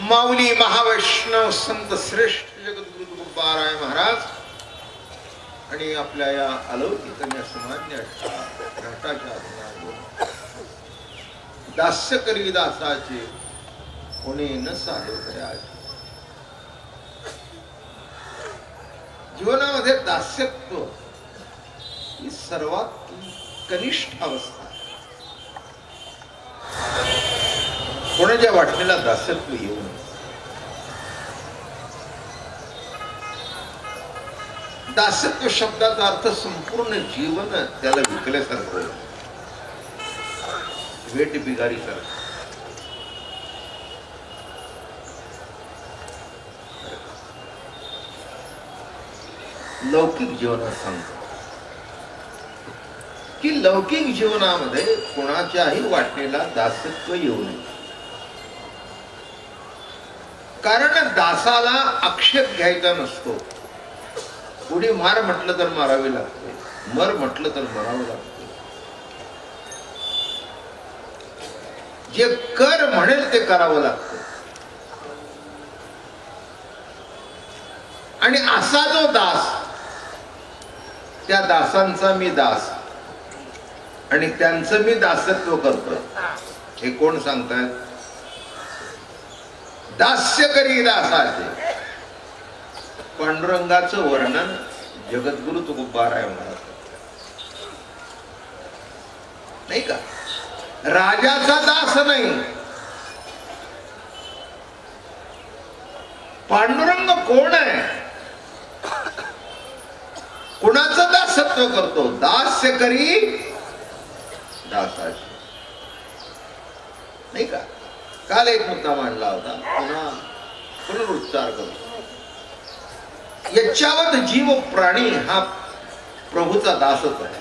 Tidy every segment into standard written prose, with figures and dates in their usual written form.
माऊली महावैष्णव संत श्रेष्ठ जगद्गुरु तुकोबाराय महाराज आणि आपल्या या अलौकिक आणि असामान्य घाटाच्या आधारावर दास्य करी दासाचे कोणी न साधो करायचे. जीवनामध्ये दास्यत्व ही सर्वात कनिष्ठ अवस्था. कोणाच्या वाटणीला दास्यत्व येऊ नये. दास्यत्व शब्दाचा अर्थ संपूर्ण जीवन त्याला विकल्यासारखं, वेट बिगारी सारखं. लौकिक जीवनात सांगतो की लौकिक जीवनामध्ये कोणाच्याही वाटणीला दासत्व येऊ नये. कारण दासाला आक्षेप घ्यायचा नसतो. कुणी मार म्हटलं तर मारावे लागते, मर म्हटलं तर मरावं लागते. जे कर म्हणेल ते करावं लागतं. आणि असा जो दास, त्या दासांचा मी दास आणि त्यांचं मी दासत्व करतो. हे कोण सांगतायत? दास्य करी दासाचे. पांडुरंगाचं वर्णन जगद्गुरु तुकोबाराय महाराज, नाही का? राजाचा दास नाही, पांडुरंग कोण आहे? कुणाचं दासत्व करतो? दास्य करी दासाचे, नाही का? काल एक मुद्दा मांडला होता, पुन्हा पुनरुच्चार करतो. यच्चावत जीव प्राणी हा प्रभूचा दासच आहे.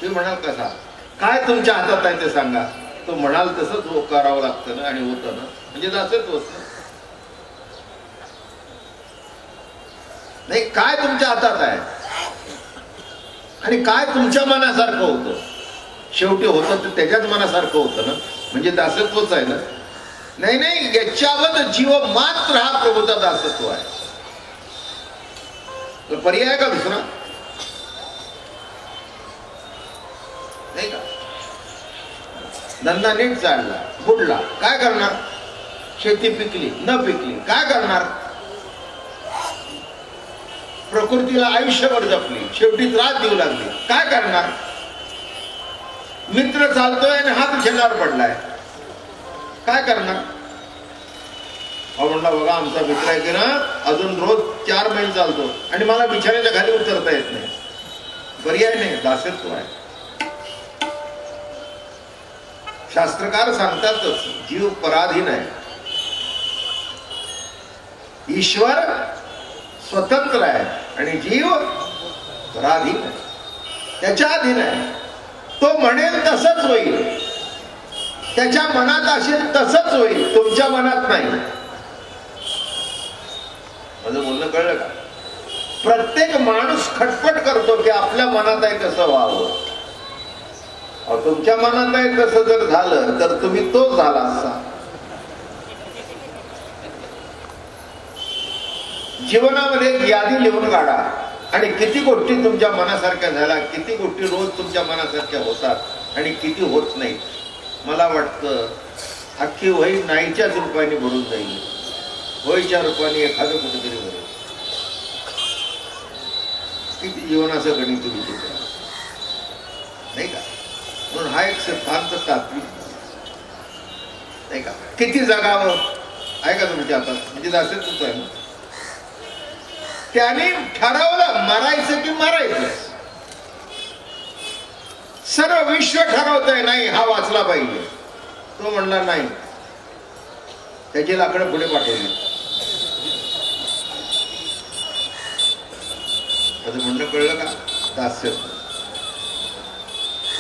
तुम्ही म्हणाल कसा? काय तुमच्या हातात आहे ते सांगा. तो म्हणाल तसंच करावं लागतं ना, आणि होतं ना, म्हणजे दासच होत ना. नाही, काय तुमच्या हातात आहे आणि काय तुमच्या मनासारखं होतं. शेवटी होतं तर त्याच्याच मनासारखं होतं ना, म्हणजे दासत्वच आहे ना. नाही नाही, याच्यावत जीव मात्र हा प्रभूचा दासत्व आहे. तर पर्याय का दुसरा? नाही का? धंदा नीट चालला, बुडला, काय करणार? शेती पिकली न पिकली, काय करणार? प्रकृतीला आयुष्यभर जपली, शेवटी त्रास देऊ लागली, काय करणार? मित्र चालतोय आणि हात झेलावर पडलाय, काय करणार? म्हणला बघा आमचा मित्र आहे की ना, अजून रोज 4 मैल चालतो आणि मला बिछाण्याच्या खाली उतरता येत नाही. पर्याय नाही, दासत्व आहे. शास्त्रकार सांगतातच, जीव पराधीन आहे, ईश्वर स्वतंत्र आहे आणि जीव पराधीन आहे, त्याच्या अधीन आहे. तो म्हणेल तसंच होईल, त्याच्या मनात असेल तसंच होईल, तुमच्या मनात नाही. माझं बोलणं कळलं का? प्रत्येक माणूस खटपट करतो की आपल्या मनात आहे कसं व्हावं. तुमच्या मनात आहे तसं जर झालं तर तुम्ही तोच झाला असता. जीवनामध्ये एक यादी लिहून काढा आणि किती गोष्टी तुमच्या मनासारख्या झाल्या, किती गोष्टी रोज तुमच्या मनासारख्या होतात आणि किती होत नाही. मला वाटतं अख्खी वही नाहीच्याच रूपाने भरून जाईल, होईच्या रूपाने एखादं कुठेतरी भरेल. किती जीवनाचं गणित विचित्र, नाही का? म्हणून हा एक सिद्धांत तात्विक, नाही का? किती जगावं आहे का तुमच्या हातात? म्हणजे दासत्वच आहे ना. त्याने ठरवलं मरायचं की मरायचं. सर्व विश्व ठरवतंय नाही हा वाचला पाहिजे. तो म्हणला नाही, त्याची लाकडं पुढे पाठवली. म्हणणं कळलं का? दास्यत्व.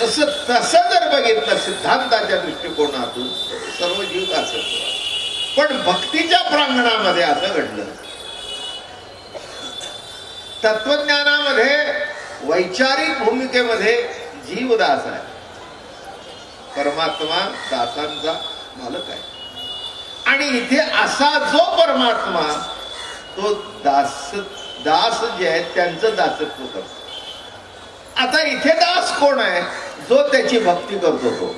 तसं जर बघितलं सिद्धांताच्या दृष्टिकोनातून सर्व जीव दास्यत्व. पण भक्तीच्या प्रांगणामध्ये असं घडलं. तत्वज्ञानामध्ये वैचारिक भूमिकेमध्ये जीव दास आहे, परमात्मा दासांचा मालक आहे. आणि इथे असा जो परमात्मा तो दास दास जे आहेत त्यांचं दासत्व करतो. आता इथे दास कोण आहे? जो त्याची भक्ती करतो तो,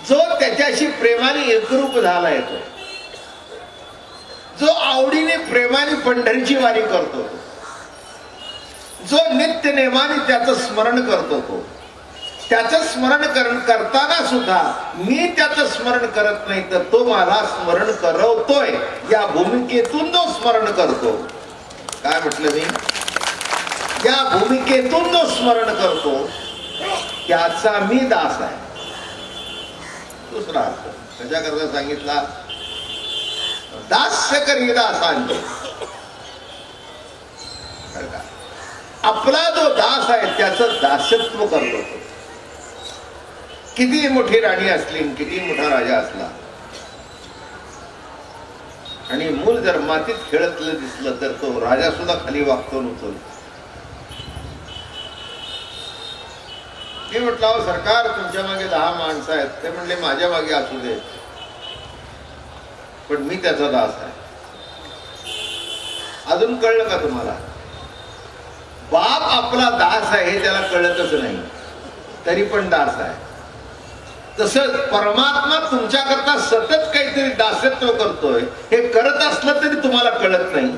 जो त्याच्याशी प्रेमाने एकरूप झाला येतो, जो आवडीने प्रेमाने पंढरीची वारी करतो, जो नित्य नेमाने त्याचं स्मरण करतो, तो त्याचं स्मरण करताना सुद्धा मी त्याचं स्मरण करत नाही तर तो मला स्मरण करवतोय या भूमिकेतून जो स्मरण करतो. काय म्हटलं मी? या भूमिकेतून जो स्मरण करतो त्याचा मी दास आहे. दुसरा अर्थ त्याच्याकरता सांगितला, दास्य करी दासांचे. आपला जो दास आहे त्याचं दासत्व करतो तो. किती मोठी राणी असली, किती मोठा राजा असला आणि मूल जर मातीत खेळतलं दिसलं तर तो राजा सुद्धा खाली वागतो नव्हतो. मी म्हटलं, अहो सरकार तुमच्या मागे 10 माणसं आहेत. ते म्हणले माझ्या मागे असू दे पण मी त्याचा दास आहे. अजून कळलं का तुम्हाला? बाप आपला दास आहे हे त्याला कळतच नाही तरी पण दास आहे. तसंच परमात्मा तुमच्याकरता सतत काहीतरी दासत्व करतोय हे करत असलं तरी तुम्हाला कळत नाही.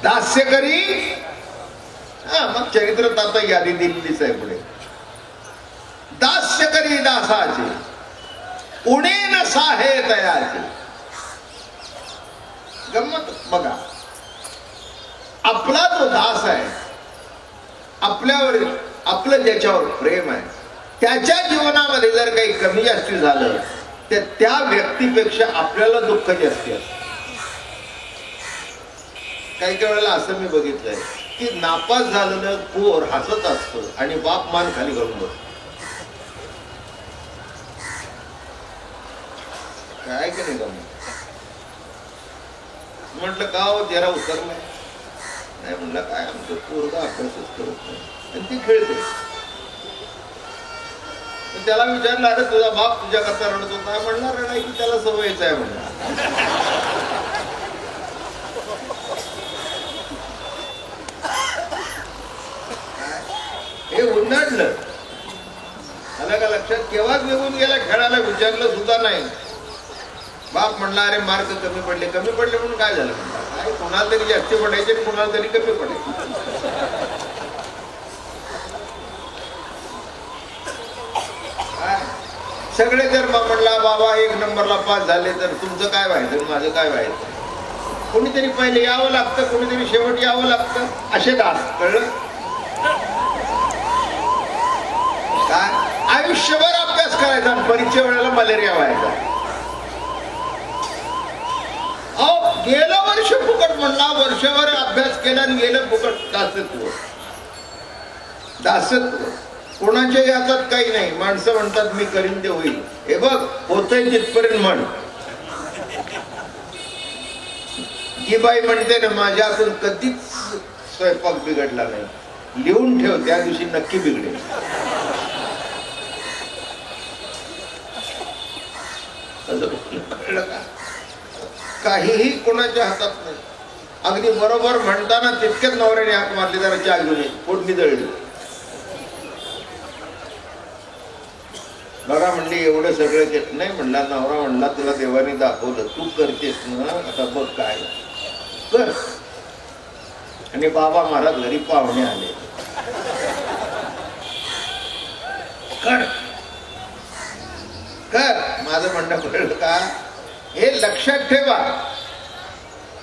दास्य करी, मग चरित्रात आता यादी दिलेलीच आहे पुढे. दास्य करी दासाचे उणे न साहे तयाचे. गंमत बघा, आपला जो दास आहे, आपल्यावर आपलं ज्याच्यावर प्रेम आहे त्याच्या जीवनामध्ये जर काही कमी जास्ती झालं तर त्या व्यक्तीपेक्षा आपल्याला दुःख जास्ती असतं. काही काही वेळेला असं मी बघितलंय की नापास झालेलं पोर हसत असतं आणि बाप मान खाली घालून बसतो. काय की नाही गमत? म्हटलं का हो जरा उतरलाय? नाही म्हणलं काय आमचं पोरगा अभ्यासच करत नाही आणि ती खेळते. त्याला विचारलं, अरे तुझा बाप तुझ्या करता रडत होता? म्हणणार रडाय की त्याला सवयच आहे म्हणणार. हे उन्हाळलं आलं का लक्षात? केव्हाच निघून गेला, खेळायला विचारलं सुद्धा नाही. बाप म्हणला अरे मार्क कमी पडले. कमी पडले म्हणून काय झालं? काय कुणाला तरी जास्ती पडायचे आणि कुणाला तरी कमी पडायचे. सगळे जर म्हणला बाबा 1 नंबरला पास झाले तर तुमचं काय व्हायचं, माझं काय व्हायचं? कोणीतरी पहिले यावं लागतं, कोणीतरी शेवट यावं लागतं. असे दास. कळलं? काय आयुष्यभर अभ्यास करायचा, परीक्षे वेळेला मलेरिया व्हायचा. अहो गेलं वर्ष फुकट म्हणला, वर्षभर अभ्यास केला आणि गेलं फुकट. दासत्व. दासत्व कोणाच्या हातात काही नाही. माणसं म्हणतात मी करीन ते होईल. हे बघ होतंय तिथपर्यंत म्हण. ही बाई म्हणते ना माझ्या हातून कधीच स्वयंपाक बिघडला नाही, लिहून ठेव त्या दिवशी नक्की बिघडेल. काहीही कोणाच्या हातात नाही. अगदी बरोबर म्हणताना तितक्याच नवऱ्याने हाक मारली, जरा चहा घेऊन ये, फोडणी दळली. बघा म्हणली एवढं सगळं घेत नाही. म्हणला नवरा म्हणला तुला देवाने दाखवलं, तू करतेस ना, आता बघ काय कर. आणि बाबा महाराज घरी पाहुणे आले. कर कर माझं म्हणणं कळलं का? हे लक्षात ठेवा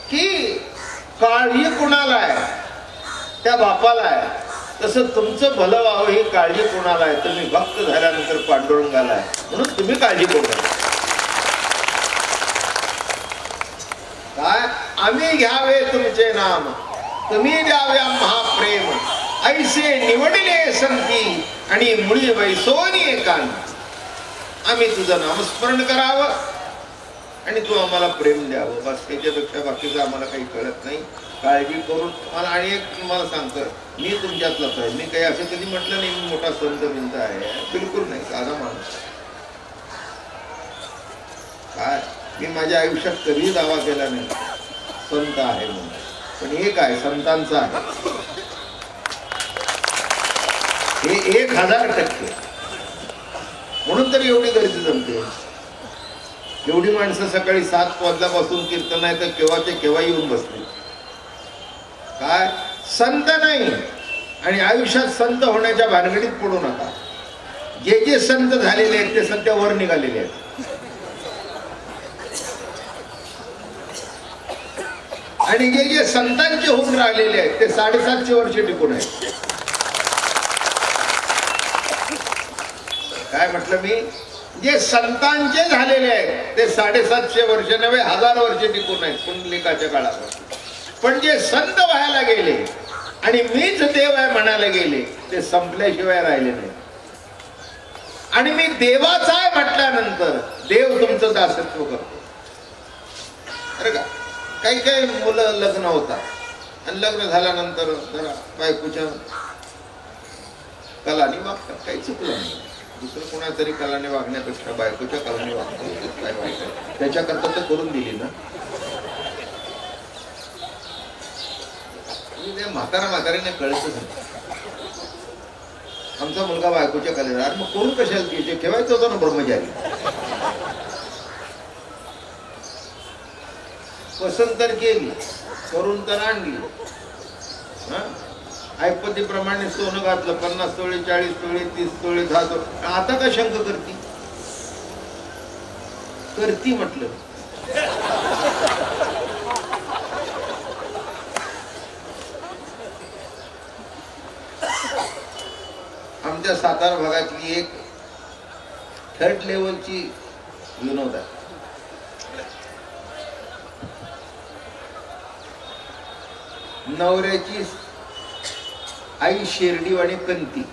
की काळजी कुणाला आहे? त्या बापाला आहे. तसं तुमचं भलं व्हावं ही काळजी कोणाला आहे? तुम्ही भक्त झाल्यानंतर पांडुरंगाला आहे, म्हणून तुम्ही काळजी करू नका. काय आम्ही घ्यावे तुमचे नाम, तुम्ही द्यावे महाप्रेम, ऐसे निवडले संती आणि मुळी वैसोनी एकान. आम्ही तुझं नामस्मरण करावं आणि तू आम्हाला प्रेम द्यावं, बस. त्याच्यापेक्षा बाकीचं आम्हाला काही कळत नाही. काळजी करून मला. आणि एक तुम्हाला सांगतो, मी तुमच्यातलाच आहे. मी काही असं कधी म्हटलं नाही मी मोठा संत बिंत आहे, बिलकुल नाही. साधा माणूस. काय मी माझ्या आयुष्यात कधीही दावा केला नाही. संत आहे म्हणून, पण एक आहे संतांचा आहे हे 1000%. म्हणून तर एवढी गर्दी जमते. एवढी माणसं सकाळी 7 वाजल्यापासून कीर्तन आहे तर केव्हाचे केव्हा येऊन बसले. काय संत नाही. आणि आयुष्यात संत होण्याच्या भानगडीत पडू नका. जे जे संत झालेले आहेत ते सध्या वर निघालेले आहेत. आणि जे जे संतांचे होऊन राहिलेले आहेत ते 750 वर्ष टिकून आहेत. काय म्हटलं मी? जे संतांचे झालेले आहेत ते 750 वर्ष नव्हे 1000 वर्ष टिकून आहेत पुंडलिकाच्या काळावर. पण जे संत व्हायला गेले आणि मीच देव आहे म्हणायला गेले ते संपल्याशिवाय राहिले नाही. आणि मी देवाचा आहे म्हटल्यानंतर देव तुमचं दासत्व करतो. अरे का काही काही मुलं लग्न होतात आणि लग्न झाल्यानंतर जरा बायकोच्या कलानी वागतात. काही चुकलं नाही. दुसरं कोणातरी कलाने वागण्यापेक्षा बायकोच्या कलाने वागतात काय वाईट. त्याच्याकरता तर करून दिली ना. म्हाताऱ्याने कळतच नाही. आमचा मुलगा बायकोच्या कलेला मग करून कशाला तिचे ठेवायचं होतं ना ब्रह्मचारी. पसंत तर केली करून तर आणली. ऐपतीप्रमाणे सोनं घातलं 50 तोळे 40 तोळे 30 तोळे 10 तोळे. आता का शंक करती म्हटलं. आमच्या सातारा भागातली एक 3rd लेवलची विनोद आहे. नवऱ्याची आई शेरडीवाणी कंती.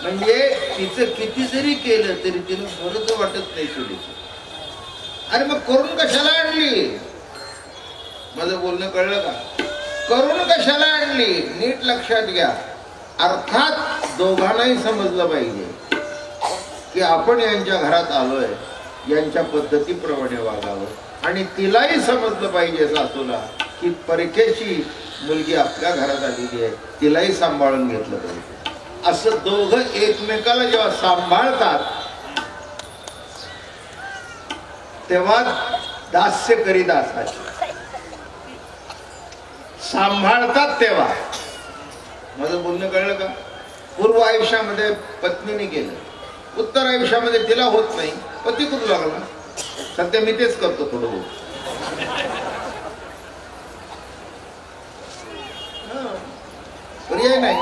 म्हणजे तिचं किती जरी केलं तरी तिला बरंच वाटत नाही चुलीचं. अरे मग करून कशाला आणली? माझं बोलणं कळलं का? करून कशाला आणली नीट लक्षात घ्या. अर्थात दोघांनाही समजलं पाहिजे की आपण यांच्या घरात आलोय, यांच्या पद्धतीप्रमाणे वागावं. आणि तिलाही समजलं पाहिजे सासूला की परकेची मुलगी आपल्या घरात आलेली आहे, तिलाही सांभाळून घेतलं पाहिजे. असं दोघं एकमेकाला जेव्हा सांभाळतात तेव्हा दास्य करीत असायचे. सांभाळतात तेव्हा. माझं बोलणं कळलं का? पूर्व आयुष्यामध्ये पत्नीने केलं, उत्तर आयुष्यामध्ये तिला होत नाही, पती करू लागला. सध्या मी तेच करतो थोडं बहुत. पर्याय नाही.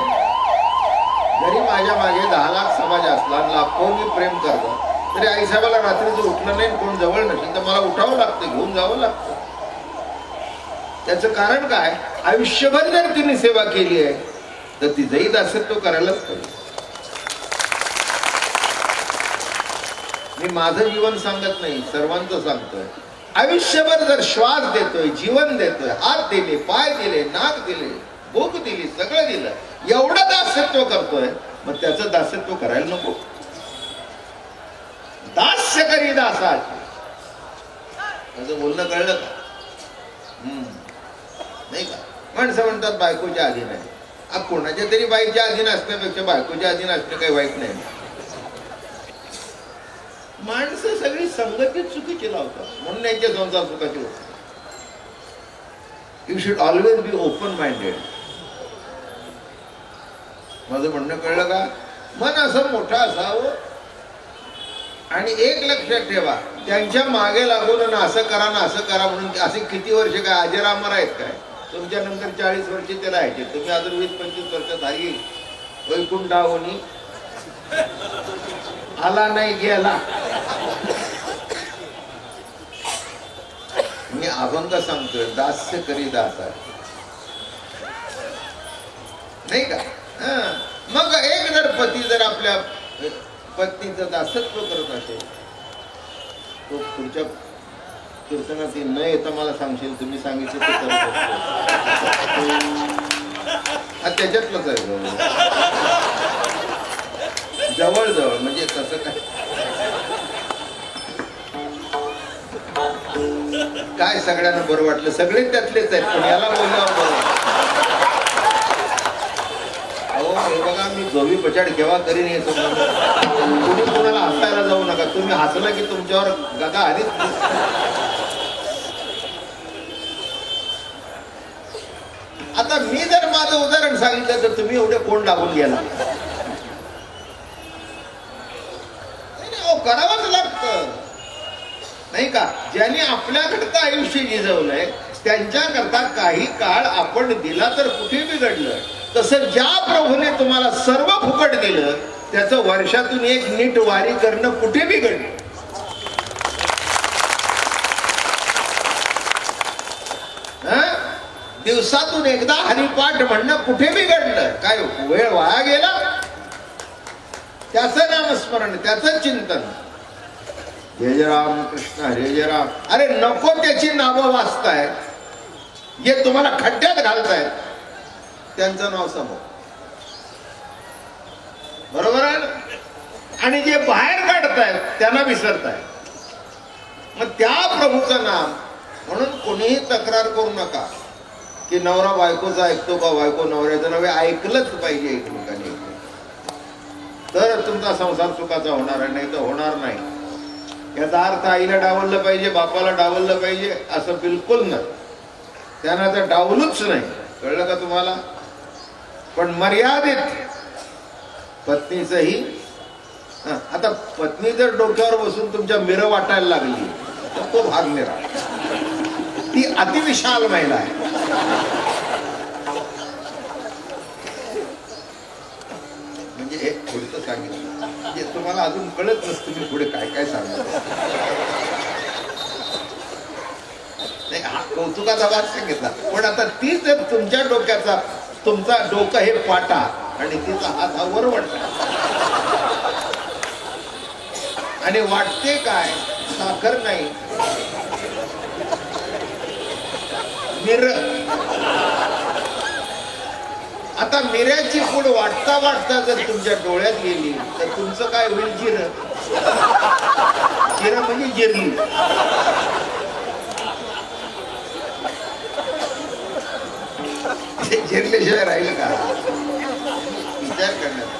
जरी माझ्या मागे 10 लाख समाज असला, लाखोनी प्रेम करतो, तरी आईसाहेबाला रात्रीचं उठलं नाही, कोण जवळ नसेल तर मला उठावं लागतं, घेऊन जावं लागतं. त्याचं कारण काय? आयुष्यभर जर तिने सेवा केली आहे तर तिचंही दासत्व करायलाच पाहिजे. मी माझं जीवन सांगत नाही, सर्वांचं सांगतोय. आयुष्यभर जर श्वास देतोय, जीवन देतोय, हात दिले, पाय दिले, नाक दिले, भूक दिली, सगळं दिलं, एवढं दासत्व करतोय, मग त्याचं दासत्व करायला नको? दास्य करी दासाचे. माझं बोलणं कळलं का? नाही का? माणसं म्हणतात बायकोच्या अधीन आहे. कोणाच्या तरी बाईच्या अधीन असण्यापेक्षा बायकोच्या अधीन असणं काही वाईट नाही. माणसं सगळी संगतीत चुकीची लावतात म्हणून यांचे संसार सुखाचे होतात. You should always be open minded. माझं म्हणणं कळलं का? मन असं मोठं असावं. आणि एक लक्षात ठेवा, त्यांच्या मागे लागून असं करा ना असं करा म्हणून असे किती वर्ष काय अजरामर आहेत काय? तुमच्या नंतर 40 वर्ष ते राहायचे, तुम्ही अजून 20-25 वर्षात आहे. वैकुंठावनी आला नाही गेला. मी अभंग सांगतोय, दास्य करी दासा. नाही का? मग एक जर पती जर आपल्या पत्नीचं दासत्व करत असेल, तो पुढच्या कीर्तनात न येता मला सांगशील, तुम्ही सांगितलं ते करत असतो. त्याच्यातलंच आहे जवळ जवळ. म्हणजे तसं काय काय सगळ्यांना बरं वाटलं, सगळे त्यातलेच आहेत, पण याला बोलल्यावर बरं. अहो हे बघा, मी जोवी पछाड केव्हा करीन हे तुम्ही कोणाला हसायला जाऊ नका. तुम्ही हसलं की तुमच्यावर गदा आलीच. आता मी जर माझं उदाहरण सांगितलं तर तुम्ही एवढे कोण लागून गेला. करावंच लागतं नाही का. ज्यांनी आपल्याकडचं आयुष्य जिजवलंय त्यांच्याकरता काही काळ आपण दिला तर कुठे बिघडलं. तसं ज्या प्रभूने तुम्हाला सर्व फुकट दिलं त्याचं वर्षातून एक नीट वारी करणं कुठे बिघडलं. दिवसातून एकदा हरिपाठ म्हणणं कुठे बिघडलं. काय वेळ वाया गेला. त्याचं नामस्मरण, त्याचं चिंतन. जय जय राम कृष्ण हरे जय राम. अरे नको त्याची नावं वाचताय, जे तुम्हाला खड्ड्यात घालतायत त्यांचं नाव समोर, बरोबर आहे ना. आणि जे बाहेर काढतायत त्यांना विसरताय. मग त्या प्रभूचं नाम म्हणून कोणीही तक्रार करू नका की नवरा बायकोचा ऐकतो का, बायको नवऱ्याचं नव्हे. ऐकलंच पाहिजे एकमेकांनी, तर तुमचा संसार सुखाचा होणार आहे, नाही तर होणार नाही. याचा अर्थ आईला डावललं पाहिजे, बापाला डावललं पाहिजे असं बिलकुल नाही. त्यांना तर डावलूच नाही. कळलं का तुम्हाला. पण मर्यादित पत्नीचंही. आता पत्नी जर डोक्यावर बसून तुमच्या मिरं वाटायला लागली तर तो भाग निरा. ती अतिविशाल महिला आहे. म्हणजे हे पुढचं सांगितलं जे तुम्हाला अजून कळत नसतं मी पुढे काय काय सांगतो. नाही हा कौतुकाचा भाग सांगितला. पण आता तीच तुमच्या डोक्याचा, तुमचा डोकं हे पाटा आणि तिचा हात हा वरवटा. आणि वाटते काय, साखर नाही मिर. आता मिऱ्याची पूड वाटता वाटता जर तुमच्या डोळ्यात गेली तर तुमचं काय होईल. जिरं. जिरं म्हणजे जिरली. जिरल्याशिवाय राहील का. विचार करण्यात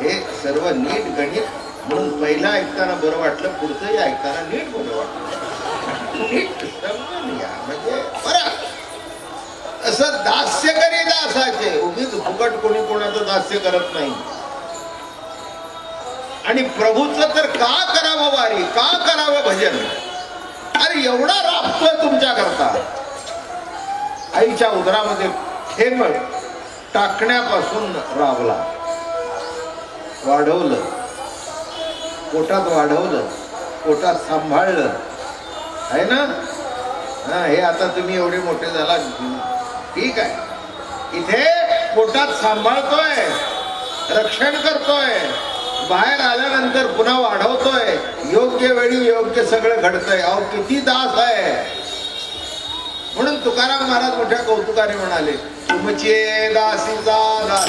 हे सर्व नीट गणित. म्हणून पहिला ऐकताना बरं वाटलं, पुढचंही ऐकताना नीट बरं वाटलं. नीट समजून घ्या म्हणजे बरं. असं दास्य करी दासाचे. उगीच फुकट कोणी कोणाचं दास्य करत नाही. आणि प्रभूचं तर का करावं वारी, का करावं भजन. अरे एवढा राबतोय तुमच्या करता. आईच्या उदरामध्ये ठेंग टाकण्यापासून राबला, वाढवलं, पोटात वाढवलं, पोटात सांभाळलं आहे ना. हे आता तुम्ही एवढे मोठे झाला ठीक आहे. इथे पोटात सांभाळतोय, रक्षण करतोय, बाहेर आल्यानंतर पुन्हा वाढवतोय, योग्य वेळी योग्य सगळं घडतंय. अहो किती दास आहे. म्हणून तुकाराम महाराज मोठ्या कौतुकाने म्हणाले, तुमचे दासीचा दास.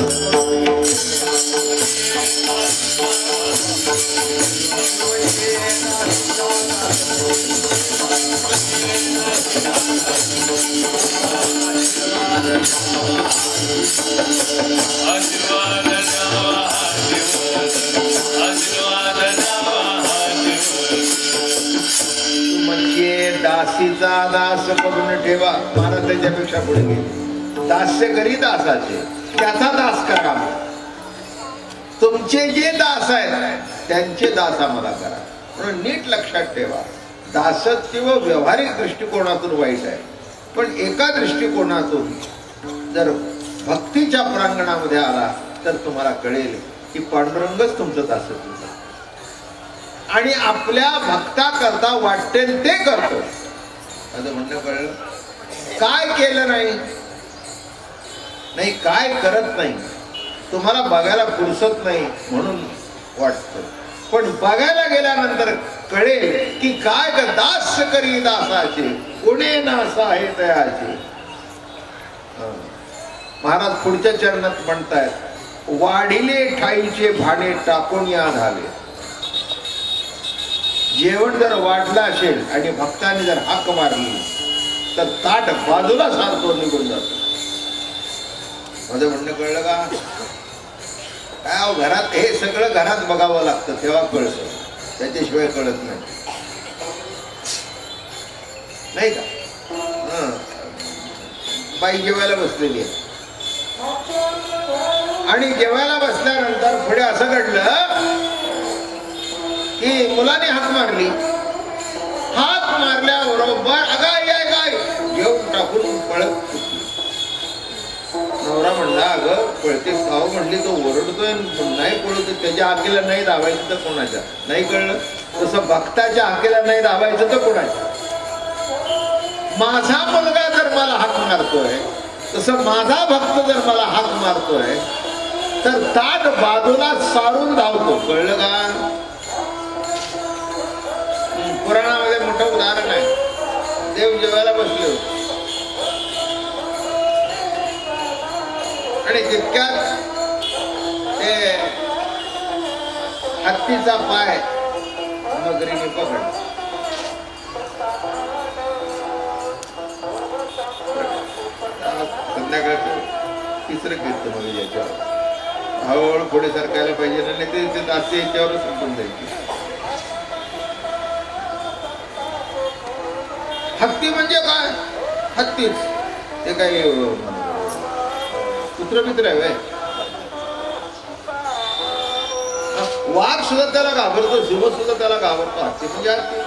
तुमचे दासीचा दास करून ठेवा. महाराज त्याच्यापेक्षा पुढे गेले. दास्य करी दासाचे, त्याचा दास करा. तुमचे जे दास आहेत त्यांचे दास आम्हाला करा. म्हणून नीट लक्षात ठेवा, दासत्व व्यावहारिक दृष्टिकोनातून वाईट आहे, पण एका दृष्टिकोनातून जर भक्तीच्या प्रांगणामध्ये आला तर तुम्हाला कळेल की पांडुरंगच तुमचं दासत्व आणि आपल्या भक्ता करता वाटेल ते करतो. माझं म्हणणं कळलं. काय केलं नाही, नाही काय करत नाही, तुम्हाला बघायला फुरसत नाही म्हणून वाटतं. पण बघायला गेल्यानंतर कळेल की काय दास करी दासाचे, कोणे नासा आहे तयाचे. महाराज पुढच्या चरणात म्हणतायत, वाढिले ठाईचे भाणे टाकून या झाले. जेवण जर वाढलं असेल आणि भक्तांनी जर हाक मारली तर ताट बाजूला सारतो निघून जातो. माझं म्हणणं कळलं का? काय घरात हे सगळं घरात बघावं लागतं तेव्हा कळतं, त्याच्याशिवाय कळत नाही. नाही का? बाई जेवायला बसलेली आहे आणि जेवायला बसल्यानंतर पुढे असं घडलं की मुलाने हाक मारली. हाक मारल्याबरोबर अगाय गाय गाय घेऊन टाकून पळत. नवरा म्हणला अगं पळतेस खाऊ म्हणली, तो ओरडतोय नाही पळतोय, त्याच्या हाकेला नाही दाबायचं तर कोणाच्या. नाही कळलं? तसं भक्ताच्या हाकेला नाही दाबायचं तर कोणाच्या. माझा मुलगा जर मला हाक मारतोय, तसं माझा भक्त जर मला हाक मारतोय तर ताट बाजूला सारून धावतो. कळलं का? पुराणामध्ये मोठं उदाहरण आहे. देव जेवायला बसले होते आणि तितक्यात ते हत्तीचा पाय मगरीने पकडला. संध्याकाळचं तिसरं कीर्तन म्हणजे याच्यावर हळूहळू पुढे सरकायला पाहिजे ना, नाही ते दासी याच्यावरच संपून जायची. हत्ती म्हणजे काय? हत्तीच ते काही कुत्रमित्र आहे. वाघ सुद्धा त्याला घाबरतो, सिंह सुद्धा त्याला घाबरतो. हत्ती म्हणजे हत्ती.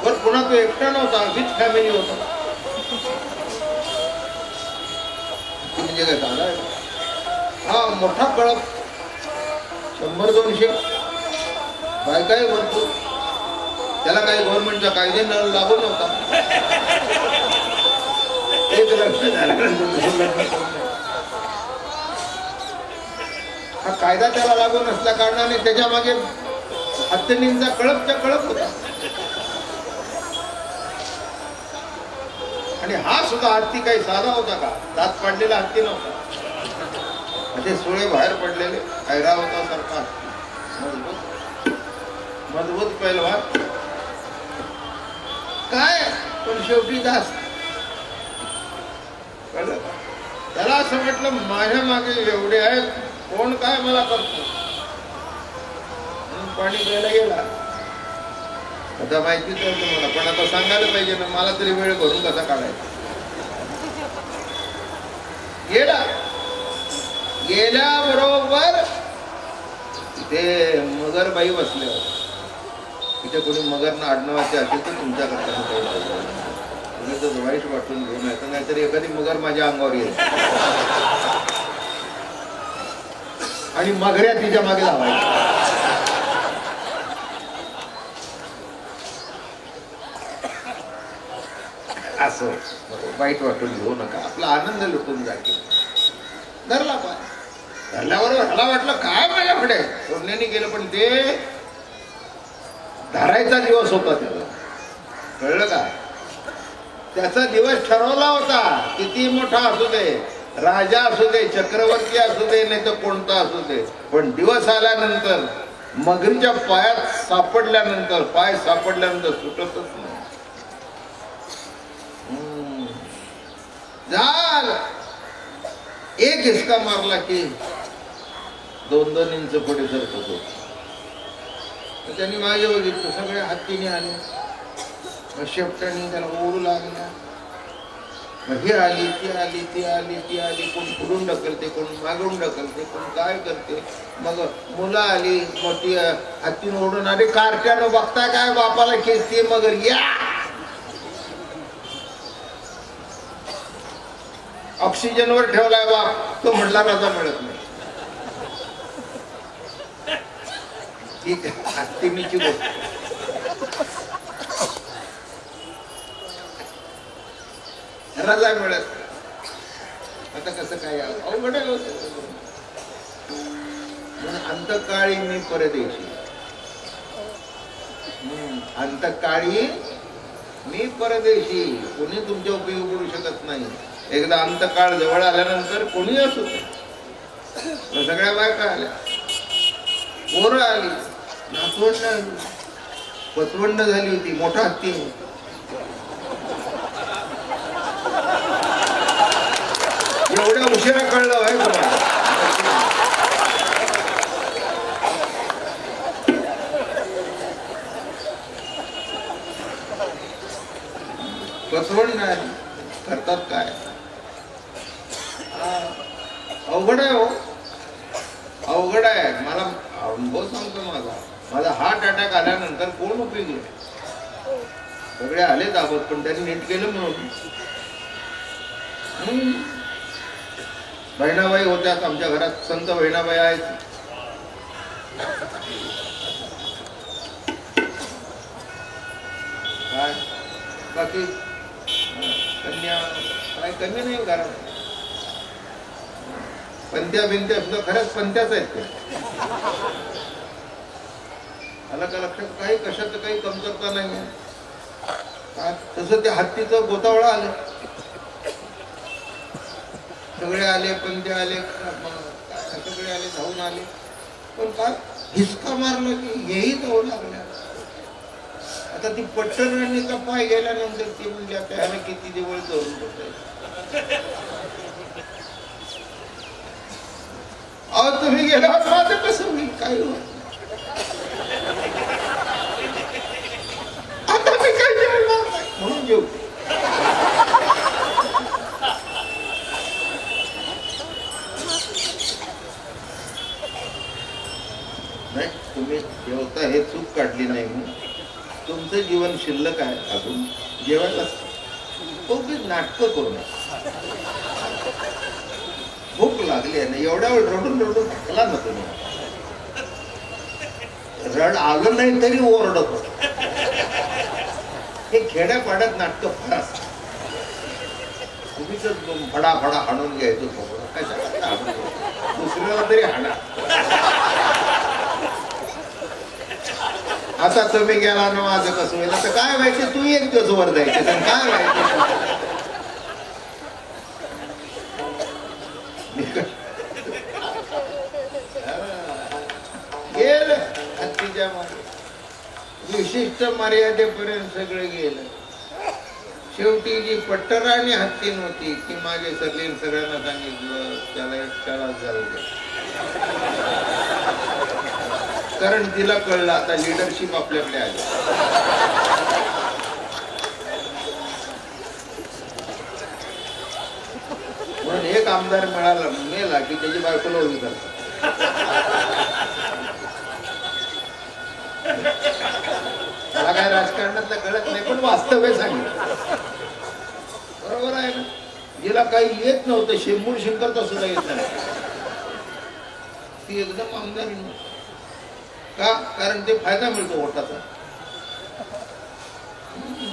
पण पुन्हा तो एकटा नव्हता, विथ फॅमिली होता. म्हणजे काय दादा आहे हा मोठा कळप, 100-200 बायकाही भरपूर. त्याला काही गव्हर्नमेंटचा कायदे लागू नव्हता. एक लग्न झाल्यानंतर हा कायदा त्याला लागू नसल्या कारणाने त्याच्या मागे हत्तींचा कळपच्या कळप होता. आणि हा सुद्धा हत्ती काही साधा होता का? दात पाडलेला हत्ती नव्हता. असे सुळे बाहेर पडलेले ऐरावता सारखा मजबूत पैलवान. काय पण शेवटी दास. कळलं? त्याला असं म्हटलं माझ्या मागे एवढे आहेत, कोण काय मला करतो. पाणी प्यायला गेला. आता माहितीच आहे तुम्हाला, पण आता सांगायला पाहिजे ना, मला तरी वेळ भरून कसा काढायचा. गेल्याबरोबर तिथे मगरबाई बसले होते. तिथे कोणी मगरना आडनावाचे असेल तर तुमच्याकडे तुम्ही तर वाईट वाटून घेऊन येतं, नाहीतरी एखादी मगर माझ्या अंगावर येईल आणि मगऱ्या तिच्या मागे लावायच्या. असं वाईट वाटून घेऊ नका, आपला आनंद लुटून जाईल. धरला पाय. धरल्याबरोबर ह्याला वाटलं काय माझ्याकडे सोडण्याने गेलं, पण ते धरायचा दिवस होता त्याला. कळलं का? त्याचा दिवस ठरवला होता. किती मोठा असू दे, राजा असू दे, चक्रवर्ती असू दे, नाही तर कोणता असू दे, पण दिवस आल्यानंतर मगरीच्या पायात सापडल्यानंतर, पाय सापडल्यानंतर सुटतच नाही. झाल एक हिसका मारला की 2-2 इंच पुढे सरकत होत. त्यांनी मागे बघितलं, सगळे हत्तीने आले, शेपटाने त्याला ओढू लागला. मग हे आली, ती आली, ती आली, ती आली, कोण पुढून ढकलते, कोण मागून ढकलते, कोण काय करते. मग मुलं आली, मोठी हत्तीने ओढून आली. कार्ट्यानं बघताय काय बापाला खेचते मगर, या ऑक्सिजनवर ठेवलाय बाप, तो म्हटला रजा मिळत नाही. ठीक आहे, हत्तीची गोष्ट. रजा मिळत आता कसं काय अवघड होत. अंतकाळी मी परदेशी, अंतकाळी मी परदेशी, कोणी तुमच्या उपयोग करू शकत नाही. एकदा अंतकाळ जवळ आल्यानंतर कोणी असू सगळ्या बायका आल्या, पोरं आली, नातवंड आली, पतवंड झाली होती, मोठा हत्ती. एवढ्या उशिरा कळलं आहे तुम्हाला. पतवंड नाही करतात काय. अवघड आहे हो, अवघड आहे. मला अनुभव सांगतो माझा हार्ट अटॅक आल्यानंतर कोण उपयोगी आहे. सगळे आले दाबत, पण त्यांनी नीट केलं म्हणून. बहिणाबाई होत्या आमच्या घरात, संत बहिणाबाई आहेत. काय बाकी कन्या काय कमी नाही घरात. पंत्या बिंत्या सुद्धा खरंच पंत्याच आहेत ते. आला का लक्षात. काही कशाचं काही कमतरता नाही. तसं त्या हत्तीचं गोतावळा आलं. सगळे आले, पंत्या आले, सगळे आले, धावून आले. पण काय हिसका मारलं की हेही धावू लागल्या. आता ती पट्टराणीचा पाय गेल्यानंतर ती म्हणजे आता किती जवळ धरून बसायचं. अहो तुम्ही गेल्यावर माझं कसं होईल. काय हो आता मी काय जेवणार नाही म्हणून जेवते. नाही तुम्ही जेवता हे चूक काढली नाही म्हणून. तुमचं जीवन शिल्लक आहे अजून. जेवायला नाटकं करू नये. भूक लागली आहे ना, एवढ्या वेळ रडून रडून थकला ना तुम्ही. रड आलं नाही तरी ओरडत होत. हे खेड्यापाड्यात नाटकं फार असतात. तुम्ही तर फडाफडा हाणून घ्यायचो दुसऱ्याला तरी हाणा. आता तुम्ही गेला ना माझं कसं होईल. आता काय व्हायचं. तू एक दिवस वर जायचं काय व्हायचं. गेलं हत्तीच्या मागे. विशिष्ट मर्यादेपर्यंत सगळं गेलं. शेवटी जी पट्टराणी हत्ती नव्हती ती मागे सरली. सगळ्यांना सांगितलं त्याला एकट्यालाच जाऊ दे. कारण तिला कळलं आता लिडरशिप आपल्याकडे आली. म्हणून एक आमदार मिळाला मेला की त्याची बायकोला उभी करतात. मला काय राजकारणातलं कळत नाही, पण वास्तव सांगितलं. बरोबर आहे ना. जिला काही येत नव्हतं, शेंबूड शिंकरता सुद्धा येत नाही, ती एकदम आमदार का. कारण ते फायदा मिळतो वोटाचा.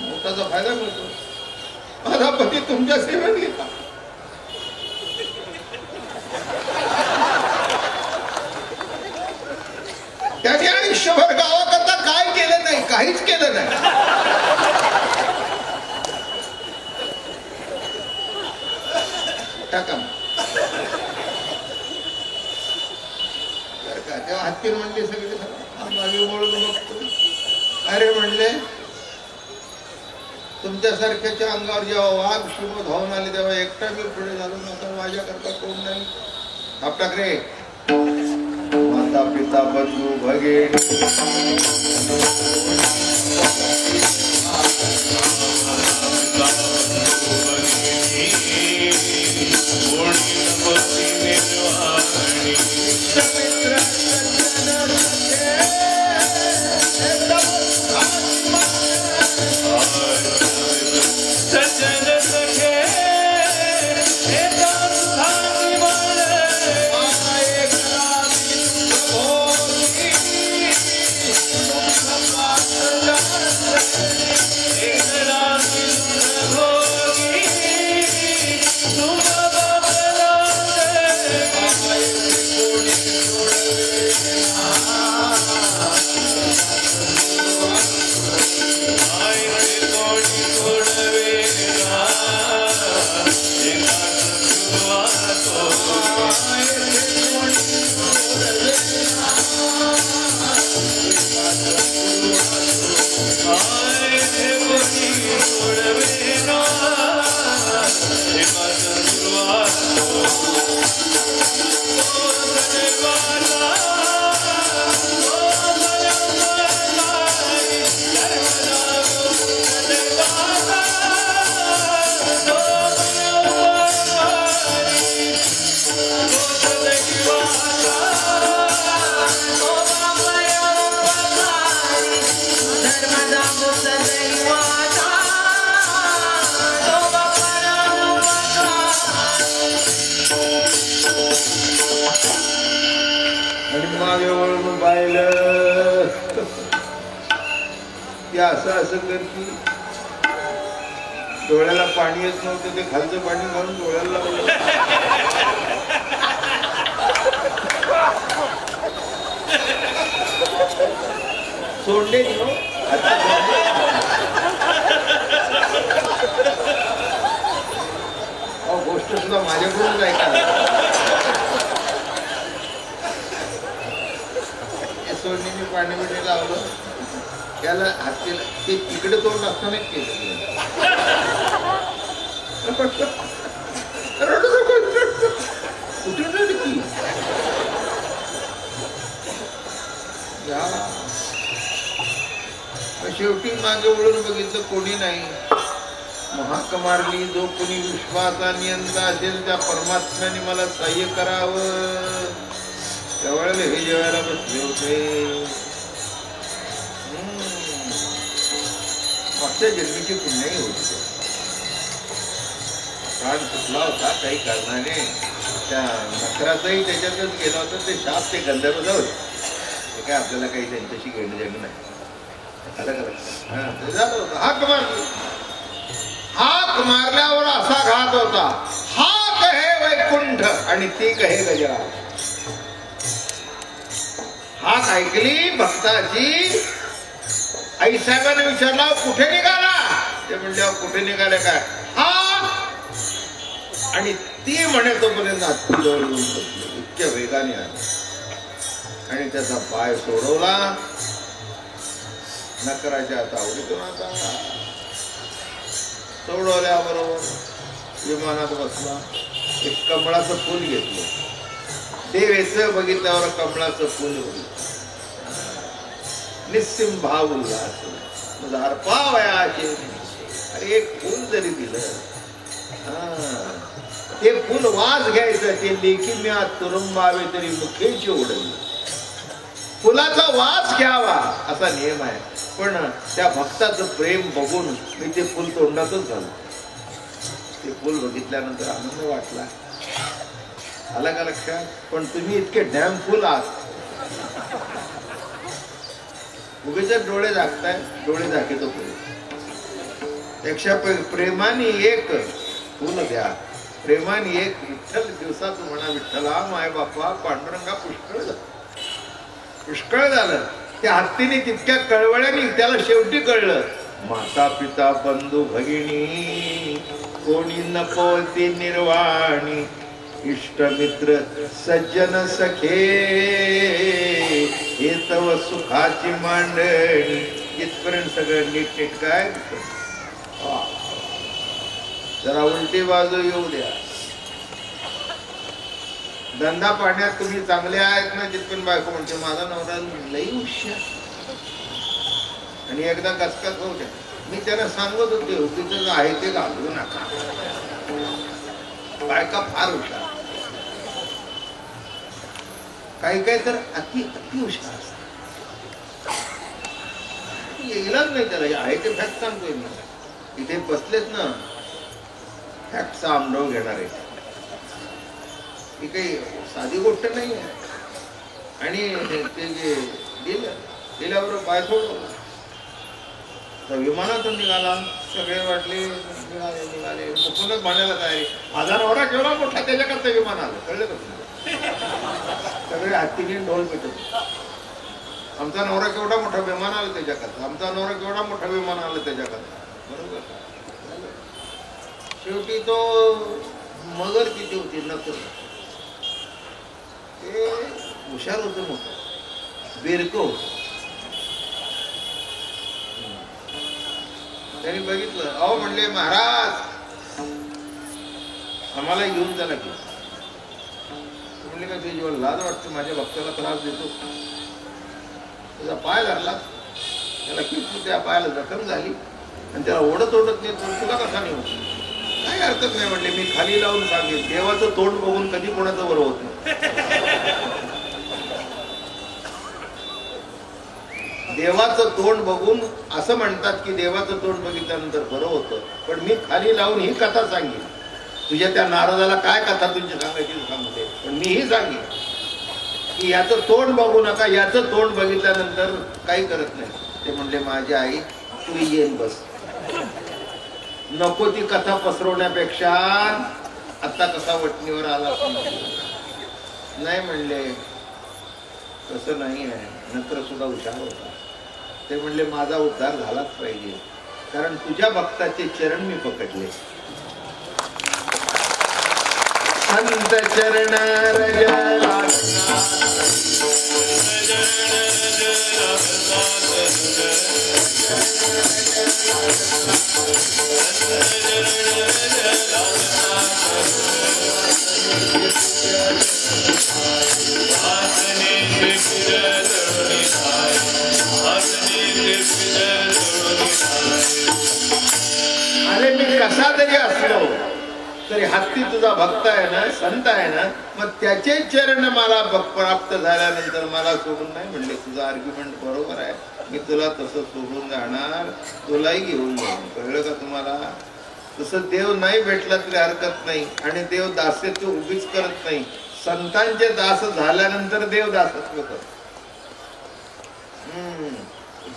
वोटाचा फायदा मिळतो. माझा पती तुमच्या सेवेत घेता. त्याने आयुष्यभर गावाकरता काय केलं नाही, काहीच केलं नाही. टाका तेव्हा हत्ती म्हणले सगळे मागे वळून बघतो. अरे म्हणले तुमच्यासारख्याच्या अंगावर जेव्हा वाघ शुभ धावून आले तेव्हा एकटा मी पुढे झालो. आता माझ्याकरता कोण नाही. आपटाक रे माता पिता बंधू भगिनी असं करती डोळ्याला पाणी येत नव्हतं ते खालचं पाणी घालून डोळ्याला लावलं. सोडले गोष्ट सुद्धा माझ्याकडूनच ऐका. सोडणीने पाणी बिणी लावलं त्याला हातीला ते तिकडे तोंड असतानाच केलं. कुठे रडकी शेवटी मागे वळून बघितलं कोणी नाही. महाक मारली जो कोणी विश्वाचा नियंता असेल त्या परमात्म्याने मला सहाय्य करावं. त्यावेळेला हे जेवायला बसले होते. मागच्या जन्मीची पुण्याही होती. प्राण सुटला होता काही कारणाने. त्या नखराचाही त्याच्यातच गेला होता. ते शाप ते गंधर्व होते. ते काय आपल्याला काही त्यांच्याशी घेणं देणं नाही. झालं होतं. हाक मारली. हाक मारल्यावर असा घात होता. हा कहे वैकुंठ आणि ती कहे गजरा. हाक ऐकली भक्ताची. आई साहेबांनी विचारला कुठे निघाला. ते म्हणजे कुठे निघाले काय. हा आणि ती म्हणे तोपर्यंत हत्ती जवळ येऊन बसली. इतक्या वेगाने आली आणि त्याचा पाय सोडवला. नकराच्या तावडीतून आता सोडवल्याबरोबर विमानात बसला. एक कमळाचं फूल घेतलं. देवेचं बघितल्यावर कमळाचं फूल निस्सिम भाव उल्हास अर्पावयाचे. अरे एक फूल जरी दिलं ते फूल वास घ्यायचं. ते लेखी मी आज तुरुंबावे तरी मुखेची ओढली. फुलाचा वास घ्यावा असा नियम आहे. पण त्या भक्ताचं प्रेम बघून मी ते फुल तोंडातच घालू. ते फुल बघितल्यानंतर आनंद वाटला. आला का लक्षात. पण तुम्ही इतके डॅम फुल आहात. उगीच डोळे झाकताय. डोळे झाकेतो पेक्षा प्रेमाने एक फुल द्या. प्रेमाने एक विठ्ठल दिवसात म्हणा विठ्ठला माय बापा पांडुरंगा पुष्कळ झालं. त्या हत्तीने तितक्या कळवळ्याने त्याला शेवटी कळलं माता पिता बंधू भगिनी कोणी नपोती निर्वाणी इष्टमित्र सज्जन सखे हे तव सुखाची मांडणी. इथपर्यंत सगळं नीट काय. जरा उलटी बाजू येऊ द्या. धंदा पाण्यात तुम्ही चांगले आहेत ना. जिथपर्यंत बायको म्हणते माझा नवरा लई हुशार आणि एकदा कचकच होऊ द्या. मी त्याला सांगत होते उगीच आहे ते घालू नका. बायका फार हुशार. काही काही तर अति हुशार असतात. येईलच नाही त्याला. आहे ते फॅक्ट सांगतोय मी. इथे बसलेत ना फॅक्टचा अनुभव घेणार आहे. ही काही साधी गोष्ट नाही आहे. आणि ते जे दिल्यावर पाय सोडवलं. विमानातून निघाला. सगळे वाटले निघाले. मुकूनच म्हणायला तयारी. माझा नवरा केवढा मोठा त्याच्याकरता विमान आलं. कळलं का तुम्हाला. सगळे हत्तीने ढोल पेटवले. आमचा नवरा केवढा मोठा विमान आला त्याच्याकरता. आमचा नवरा केवढा मोठा विमान आला त्याच्याकरता. बरोबर. शेवटी तो मगर किती होती नक्की. ते हुशार होतं मोठं. बेरको त्यांनी बघितलं. अहो म्हणले महाराज आम्हाला घेऊन चला की. म्हणले का तुझी लाज वाटते, माझ्या भक्ताला त्रास देतो. त्याचा पाय धरला, त्याला किती त्या पायाला जखम झाली आणि त्याला ओढत ओढत नाही. तुला कसा नाही होत? काही हरकत नाही म्हणले, मी खाली लावून सांगेन. देवाचं तोंड बघून कधी कोणाचं बरं होत नाही. देवाचं तोंड बघून असं म्हणतात की देवाचं तोंड बघितल्यानंतर बरं होतं, पण मी खाली लावून ही कथा सांगेन. तुझ्या त्या नारदाला काय कथा तुझी सांगायची सांगते, पण मीही सांगेन की याचं तोंड बघू नका, याचं तोंड बघितल्यानंतर काही करत नाही. ते म्हणले माझी आई तू येईन बस, नको ती कथा पसरवण्यापेक्षा आता कसा वटणीवर आला. नाही म्हणले तसं नाही आहे. नंतर सुद्धा हुशार होता. ते म्हणले माझा उद्धार झालाच पाहिजे, कारण तुझ्या भक्ताचे चरण मी पकडले. संत चरण रज अरे मी कसा तरी असलो तरी हत्ती तुझा भक्त आहे ना, संत आहे ना, मग त्याचे चरण मला प्राप्त झाल्यानंतर मला सोडून नाही म्हणले. तुझा आर्ग्युमेंट बरोबर आहे, मी तुला तसं सोडून जाणार, तुलाही घेऊन जाणार. कळलं का तुम्हाला? तसं देव नाही भेटला तरी हरकत नाही, आणि देव दास्यत्व उभीच करत नाही. संतांचे दास झाल्यानंतर देव दासत्व करतो.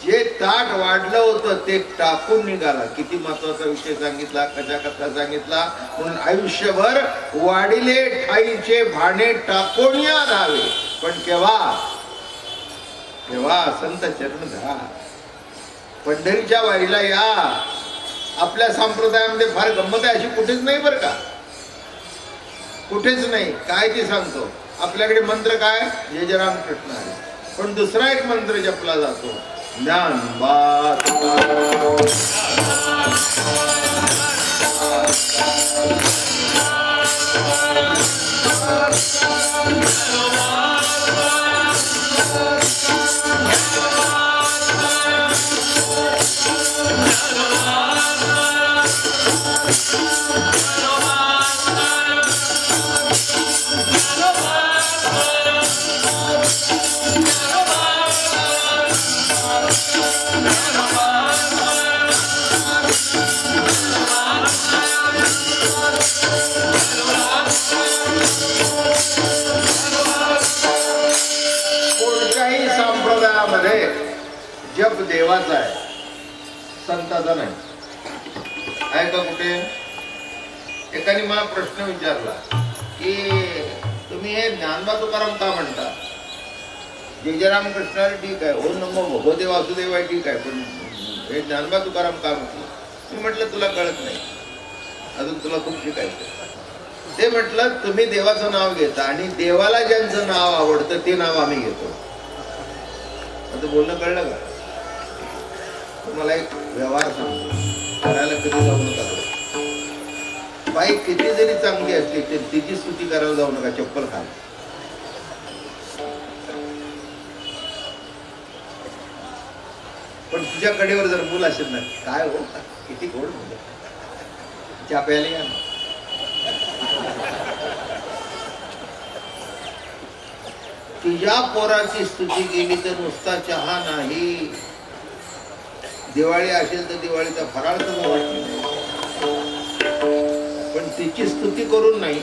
जे ताट वाढलं होतं ते टाकून निघाला. किती महत्वाचा विषय सांगितला, कशा कथा सांगितला. म्हणून आयुष्यभर वाढिले ठाईचे भाणे टाकून या धावे, पण केव्हा केव्हा संत चरण धरा. पंढरीच्या वारीला या. आपल्या संप्रदायामध्ये फार गंमत आहे अशी कुठेच नाही बरं का, कुठेच नाही. काय ते सांगतो, आपल्याकडे मंत्र काय, जय जय रामकृष्ण आहे, पण दुसरा एक मंत्र जपला जातो, ज्ञानबा जप देवाचा आहे, संताचा नाही. आहे का कुठे? एकाने मला प्रश्न विचारला की तुम्ही हे ज्ञानबा तुकाराम का म्हणता? जय जय रामकृष्ण ठीक आहे, ओम नमो भगवते वासुदेव आहे ठीक आहे, पण हे ज्ञानबा तुकाराम का म्हटलं? मी म्हटलं तुला कळत नाही, अजून तुला खूप शिकायचं. ते म्हटलं तुम्ही देवाचं नाव घेता आणि देवाला ज्यांचं नाव आवडतं ते नाव आम्ही घेतो. आता बोलणं कळलं का? तुम्हाला एक व्यवहार सांगतो, करायला कधी जाऊ नका. बाई किती जरी चांगली असली तरी तिची स्तुती करायला जाऊ नका, चप्पल खाल. पण तुझ्या कडेवर जर मूल असेल ना, काय हो किती गोड मुलं, चहा प्यायला या ना. तुझ्या पोराची स्तुती केली तर नुसता चहा नाही, दिवाळी असेल तर दिवाळीचा फराळ सुद्धा वाटतो, पण तिची स्तुती करून नाही,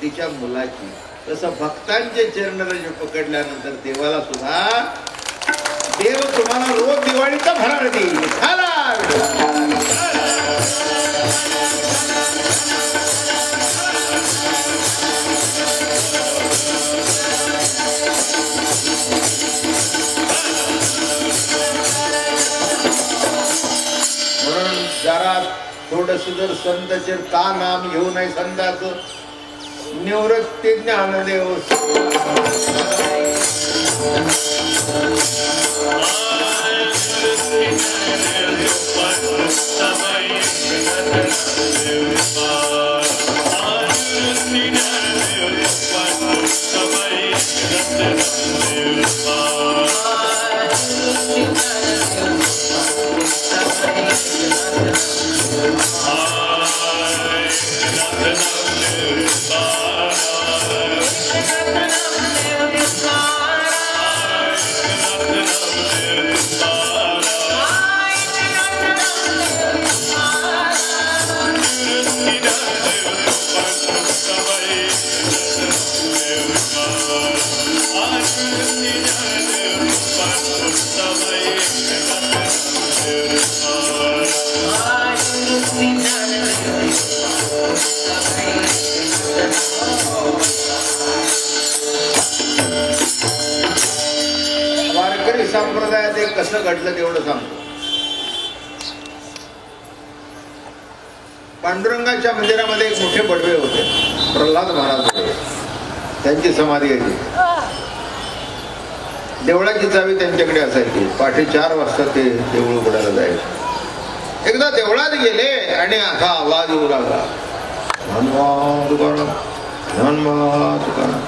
तिच्या मुलाची. तसं भक्तांचे चरणरज पकडल्यानंतर देवाला सुद्धा देव तुम्हाला रोज दिवाळीचा फराळ देईल. म्हणून जरा थोडस जर संताचे का नाम घेऊ नये, संताचं निवृत्ती ज्ञानदेव वारकरी संप्रदायात एक कसं घडलं तेवढं सांगतो. पांडुरंगाच्या मंदिरामध्ये एक मोठे बडवे होते, प्रल्हाद महाराज होते. त्यांची समाधी आहे. देवळाची चावी त्यांच्याकडे असायची. पहाटे 4 वाजता ते देऊळ उघडायला जायचे. एकदा देवळात गेले आणि असा आवाज येऊ लागला, ज्ञानवा तुकाराम, ज्ञानवा तुकाराम.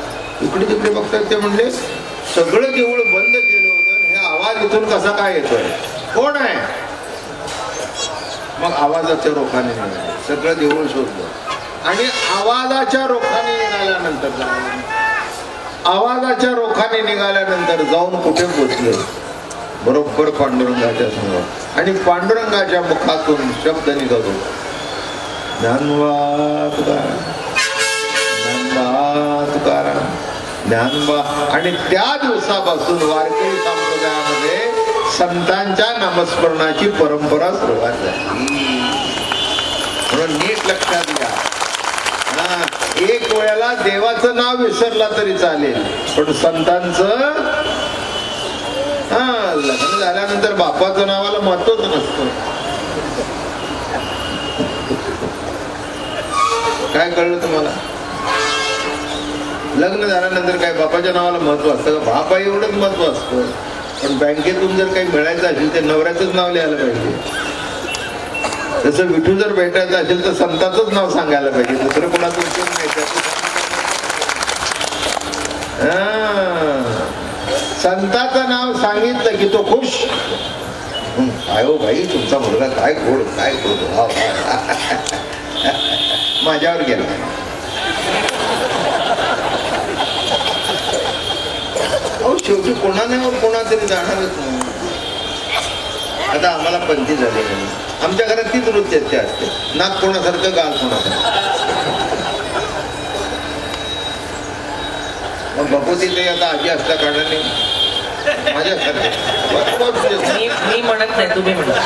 इकडे तिकडे बघतात ते म्हणले सगळं देऊळ बंद केलं होतं, हे आवाज इथून कसा काय येतोय, कोण आहे? मग आवाजाच्या रोखाने निघाले. सगळं देऊळ शोधलं आणि आवाजाच्या रोखाने निघाल्यानंतर जाऊन कुठे पोचले? बरोबर पांडुरंगाच्या समोर. आणि पांडुरंगाच्या मुखातून शब्द निघतो, ज्ञानवा तुकाराम, ज्ञानवा तुकाराम, ज्ञानवा. आणि त्या दिवसापासून वारकरी संप्रदायामध्ये संतांच्या नामस्मरणाची परंपरा सुरुवात झाली. म्हणून नीट लक्षात घ्या. एक वेळेला देवाचं नाव विसरला तरी चालेल, पण संतांचं लग्न झाल्यानंतर बापाचं नावाला महत्वच नसतं. काय कळलं तुम्हाला? लग्न झाल्यानंतर काय बापाच्या नावाला महत्व असतं का? बापा एवढंच महत्व असतं. पण बँकेतून जर काही मिळायचं असेल तर नवऱ्याचंच नाव लिहायला पाहिजे. तसं विठू जर भेटायचं असेल तर संताचंच नाव सांगायला पाहिजे, दुसरं कोणाचं उपयोग नाही. संताचं नाव सांगितलं की तो खुश. काय हो भाई, तुमचा मुलगा काय गोड, काय गोड, माझ्यावर गेला. शेवटी कोणावर कोणातरी जाणारच नाही. आता आम्हाला पंथी झाली नाही. आमच्या घरात तीच वृत्ती असते, नाक कोणासारखं, गाल कोणासारखं. मग भगवती ते आता आजी असल्या कारणाने मी म्हणत नाही, तुम्ही म्हणता.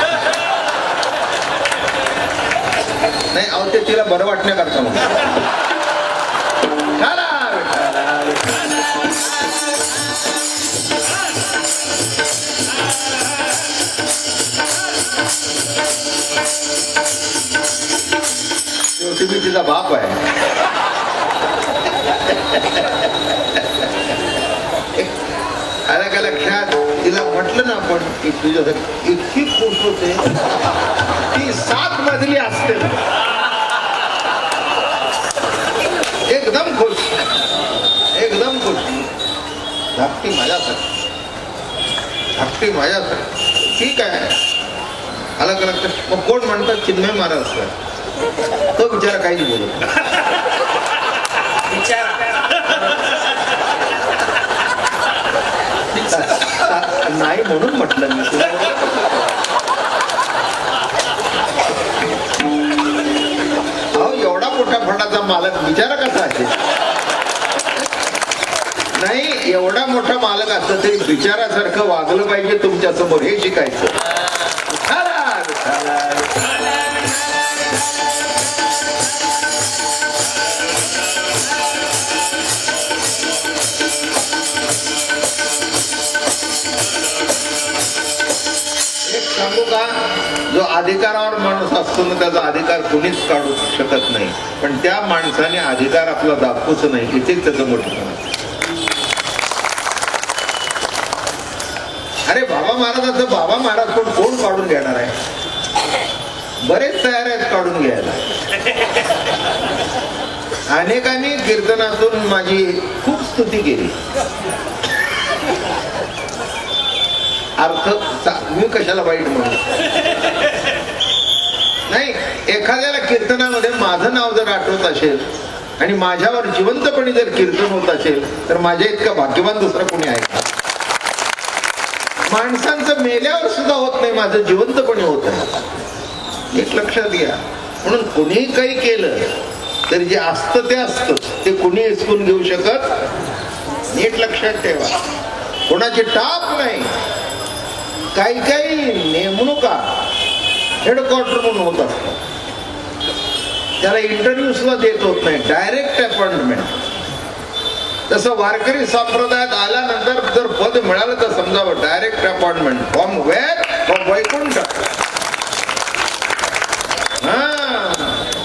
नाही अहो, ते तिला बरं वाटण्याकरता म्हणून. शेवटी मी तिचा बाप आहे. आला का लक्षात? तिला म्हटलं ना आपण की तुझ्यासाठी इतकी खुश होते, ती 7 मजली असते, एकदम खुश, एकदम खुश. धाकटी माझ्यासाठी, धाकटी माझ्यासाठी. ठीक आहे, आला का लक्षात? मग कोण म्हणतात चिन्मय महाराज असतात, तो बिचारा काही नाही बोलत. नाही म्हणून म्हटलं मी. अहो, एवढा मोठा फंडाचा मालक बिचारा कसा असेल? नाही, एवढा मोठा मालक असतं तरी बिचारासारखं वागलं पाहिजे तुमच्या समोर, हे शिकायचं. सांगू का, जो अधिकारावर माणूस असतो ना त्याचा अधिकार कोणीच काढू शकत नाही, पण त्या माणसाने अधिकार आपला दाखवूच नाही, इथेच त्याचं मोठं. अरे बाबा महाराजांचं बाबा महाराज कोण काढून घेणार आहे? बरेच तयार आहेत काढून घ्यायला. अनेकांनी कीर्तनातून माझी खूप स्तुती केली, अर्थ मी कशाला वाईट म्हणू. नाही, एखाद्याला कीर्तनामध्ये माझं नाव जर आठवत असेल आणि माझ्यावर जिवंतपणे जर कीर्तन होत असेल तर माझ्या इतका भाग्यवान दुसरा कोणी आहे का? माणसांचं मेल्यावर सुद्धा होत नाही, माझं जिवंतपणे होत आहे. एक लक्षात घ्या. म्हणून कोणीही काही केलं तर जे असतं ते असतं, ते कोणी हिसकून घेऊ शकत. नीट लक्षात ठेवा. कोणाची टाप नाही. काही काही नेमणुका हेडक्वार्टर म्हणून होत असतात, त्याला इंटरव्ह्यू सुद्धा देत होत नाही, डायरेक्ट अपॉइंटमेंट. तसं वारकरी संप्रदायात आल्यानंतर जर पद मिळालं तर समजावं direct appointment. From where? From Vaikuntha.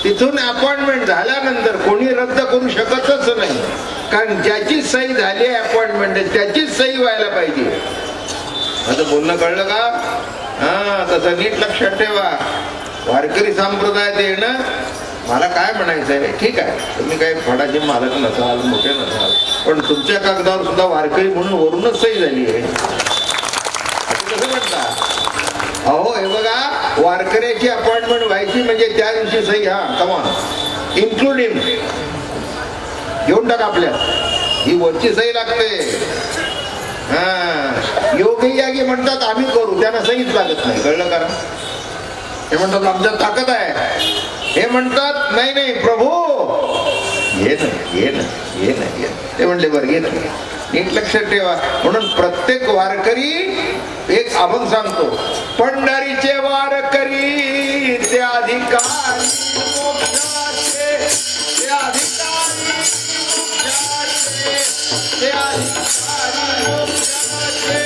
तिथून अपॉइंटमेंट झाल्यानंतर कोणी रद्द करू शकतच नाही, कारण ज्याची सही झाली आहे अपॉइंटमेंट त्याचीच सही व्हायला पाहिजे. माझं बोलणं कळलं का? तसं नीट लक्षात ठेवा. वारकरी संप्रदायात येणं, मला काय म्हणायचं आहे, ठीक आहे तुम्ही काही फडाचे मालक नसाल, मोठे नसाल, पण तुमच्या कागदावर सुद्धा वारकरी म्हणून वरूनच सही झाली आहे. कसं म्हणता? अहो हे बघा, वारकऱ्याची अपॉइंटमेंट व्हायची म्हणजे त्या दिवशी सही. कमान इन्क्लुडिंग घेऊन टाका आपल्या, ही वरची सही लागते. योगी यागी म्हणतात आम्ही करू, त्यांना सहीच लागत नाही. कळलं का? हे म्हणतात आमच्यात ताकद आहे. हे म्हणतात नाही नाही प्रभू ये ना. ते म्हणले बरं घे ना. नीट लक्षात ठेवा. म्हणून प्रत्येक वारकरी, एक आपण सांगतो, पंढरीचे वारकरी ते अधिकारी मोक्षाचे, ते अधिकारी मोक्षाचे, ते अधिकारी मोक्षाचे.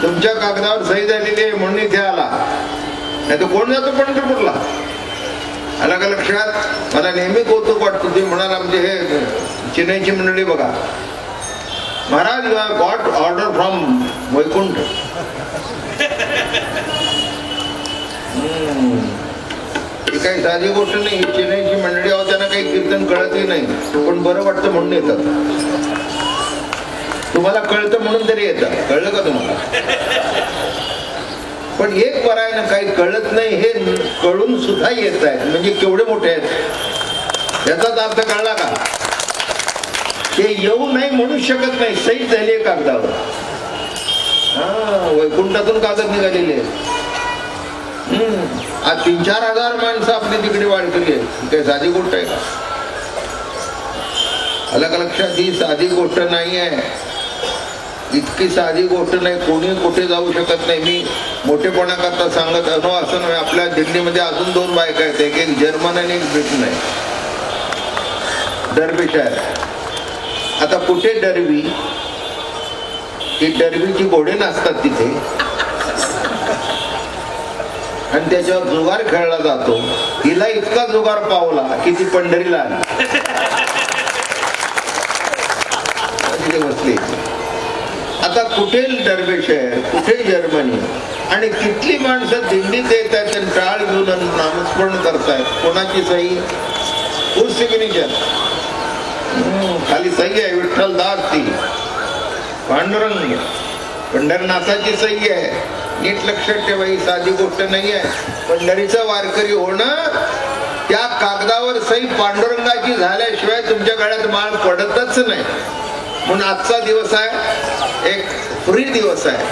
तुमच्या कागदावर सही झालेली आहे म्हणून इथे आला, नाही तर कोण जातो पंढरपूरला? आला का लक्षात? मला नेहमी कौतुक वाटतं. तुम्ही म्हणाल आमचे हे चेन्नईची मंडळी बघा, Maharaj you have got order from Vaikunth. ही काही साधी गोष्ट नाही. ही चेन्नईची मंडळी आहोत, त्यांना काही कीर्तन कळतही नाही, पण बरं वाटतं म्हणून येतात. तुम्हाला कळतं म्हणून तरी येतात. कळलं का तुम्हाला? पण एक बरं आहे ना, काही कळत नाही हे कळून सुद्धा येत आहेत, म्हणजे केवढे मोठे आहेत याचाच अर्थ कळला का? ते येऊ नाही म्हणू शकत नाही, सही झाली आहे कागदावर. वैकुंठातून कागद निघालेले आहेत. 3-4 हजार माणसं आपली तिकडे वाढलेली आहेत. काही साधी गोष्ट आहे का? अलग लक्षात, ही साधी गोष्ट नाही आहे, इतकी साधी गोष्ट नाही. कोणी कुठे जाऊ शकत नाही. मी मोठेपणा करता सांगत असं नाही. आपल्या दिल्लीमध्ये अजून 2 बायका आहेत, एक जर्मन आणि एक ब्रिटन आहे, डर्बी आहे. आता कुठे डर्बी, ही डर्बीची घोडे नसतात तिथे, आणि त्याच्यावर जुगार खेळला जातो. हिला इतका जुगार पावला की ती पंढरीला आली, तिथे बसली. आता कुठे डर्बेशर, कुठे जर्मनी, आणि तिथली माणसं दिंडीत येत आहेत आणि टाळ घेऊन नामस्मरण करतायत. कोणाची सही? फुल सिग्नेचर, खाली सही आहे विठ्ठल दास, ती पांडुरंग पंढरनाथाची सही आहे. नीट लक्षात ठेवा, ही साधी गोष्ट नाही आहे. पंढरीचा वारकरी होणं, त्या कागदावर सही पांडुरंगाची झाल्याशिवाय तुमच्या गळ्यात माळ पडतच नाही. म्हणून आजचा दिवस आहे एक फ्री दिवस आहे,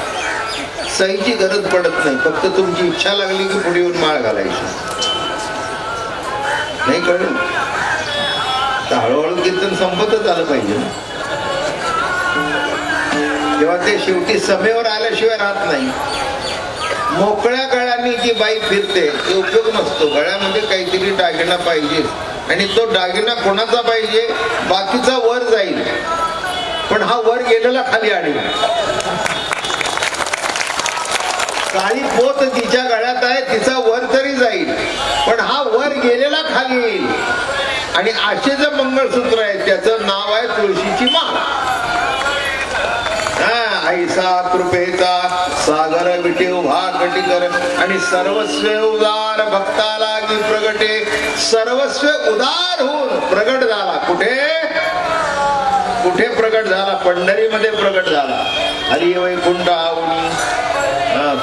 सहीची गरज पडत नाही. फक्त तुमची इच्छा लागली की पुढे येऊन माळ घालायची. नाही कळलं? तर हळूहळू कीर्तन संपतच आलं पाहिजे ना, तेव्हा ते शेवटी समेवर आल्याशिवाय राहत नाही. मोकळ्या गळ्याने जी बाई फिरते ते उपयोग नसतो. गळ्यामध्ये काहीतरी दागिना पाहिजे, आणि तो दागिना कोणाचा पाहिजे? बाकीचा वर जाईल, पण हा वर गेलेला खाली आणेल. काळी पोत तिच्या गळ्यात आहे, तिचा वर तरी जाईल, पण हा वर गेलेला खाली येईल. आणि असे जे मंगळसूत्र आहे त्याचं नाव आहे तुळशीची माळ. ऐसा कृपेचा सागर विटे उभा कटिकर, आणि सर्वस्व उदार भक्ताला की प्रगटे. सर्वस्व उदार होऊन प्रगट झाला. कुठे कुठे प्रगट झाला? पंढरीमध्ये प्रगट झाला. हरी वैकुंठ आवनी.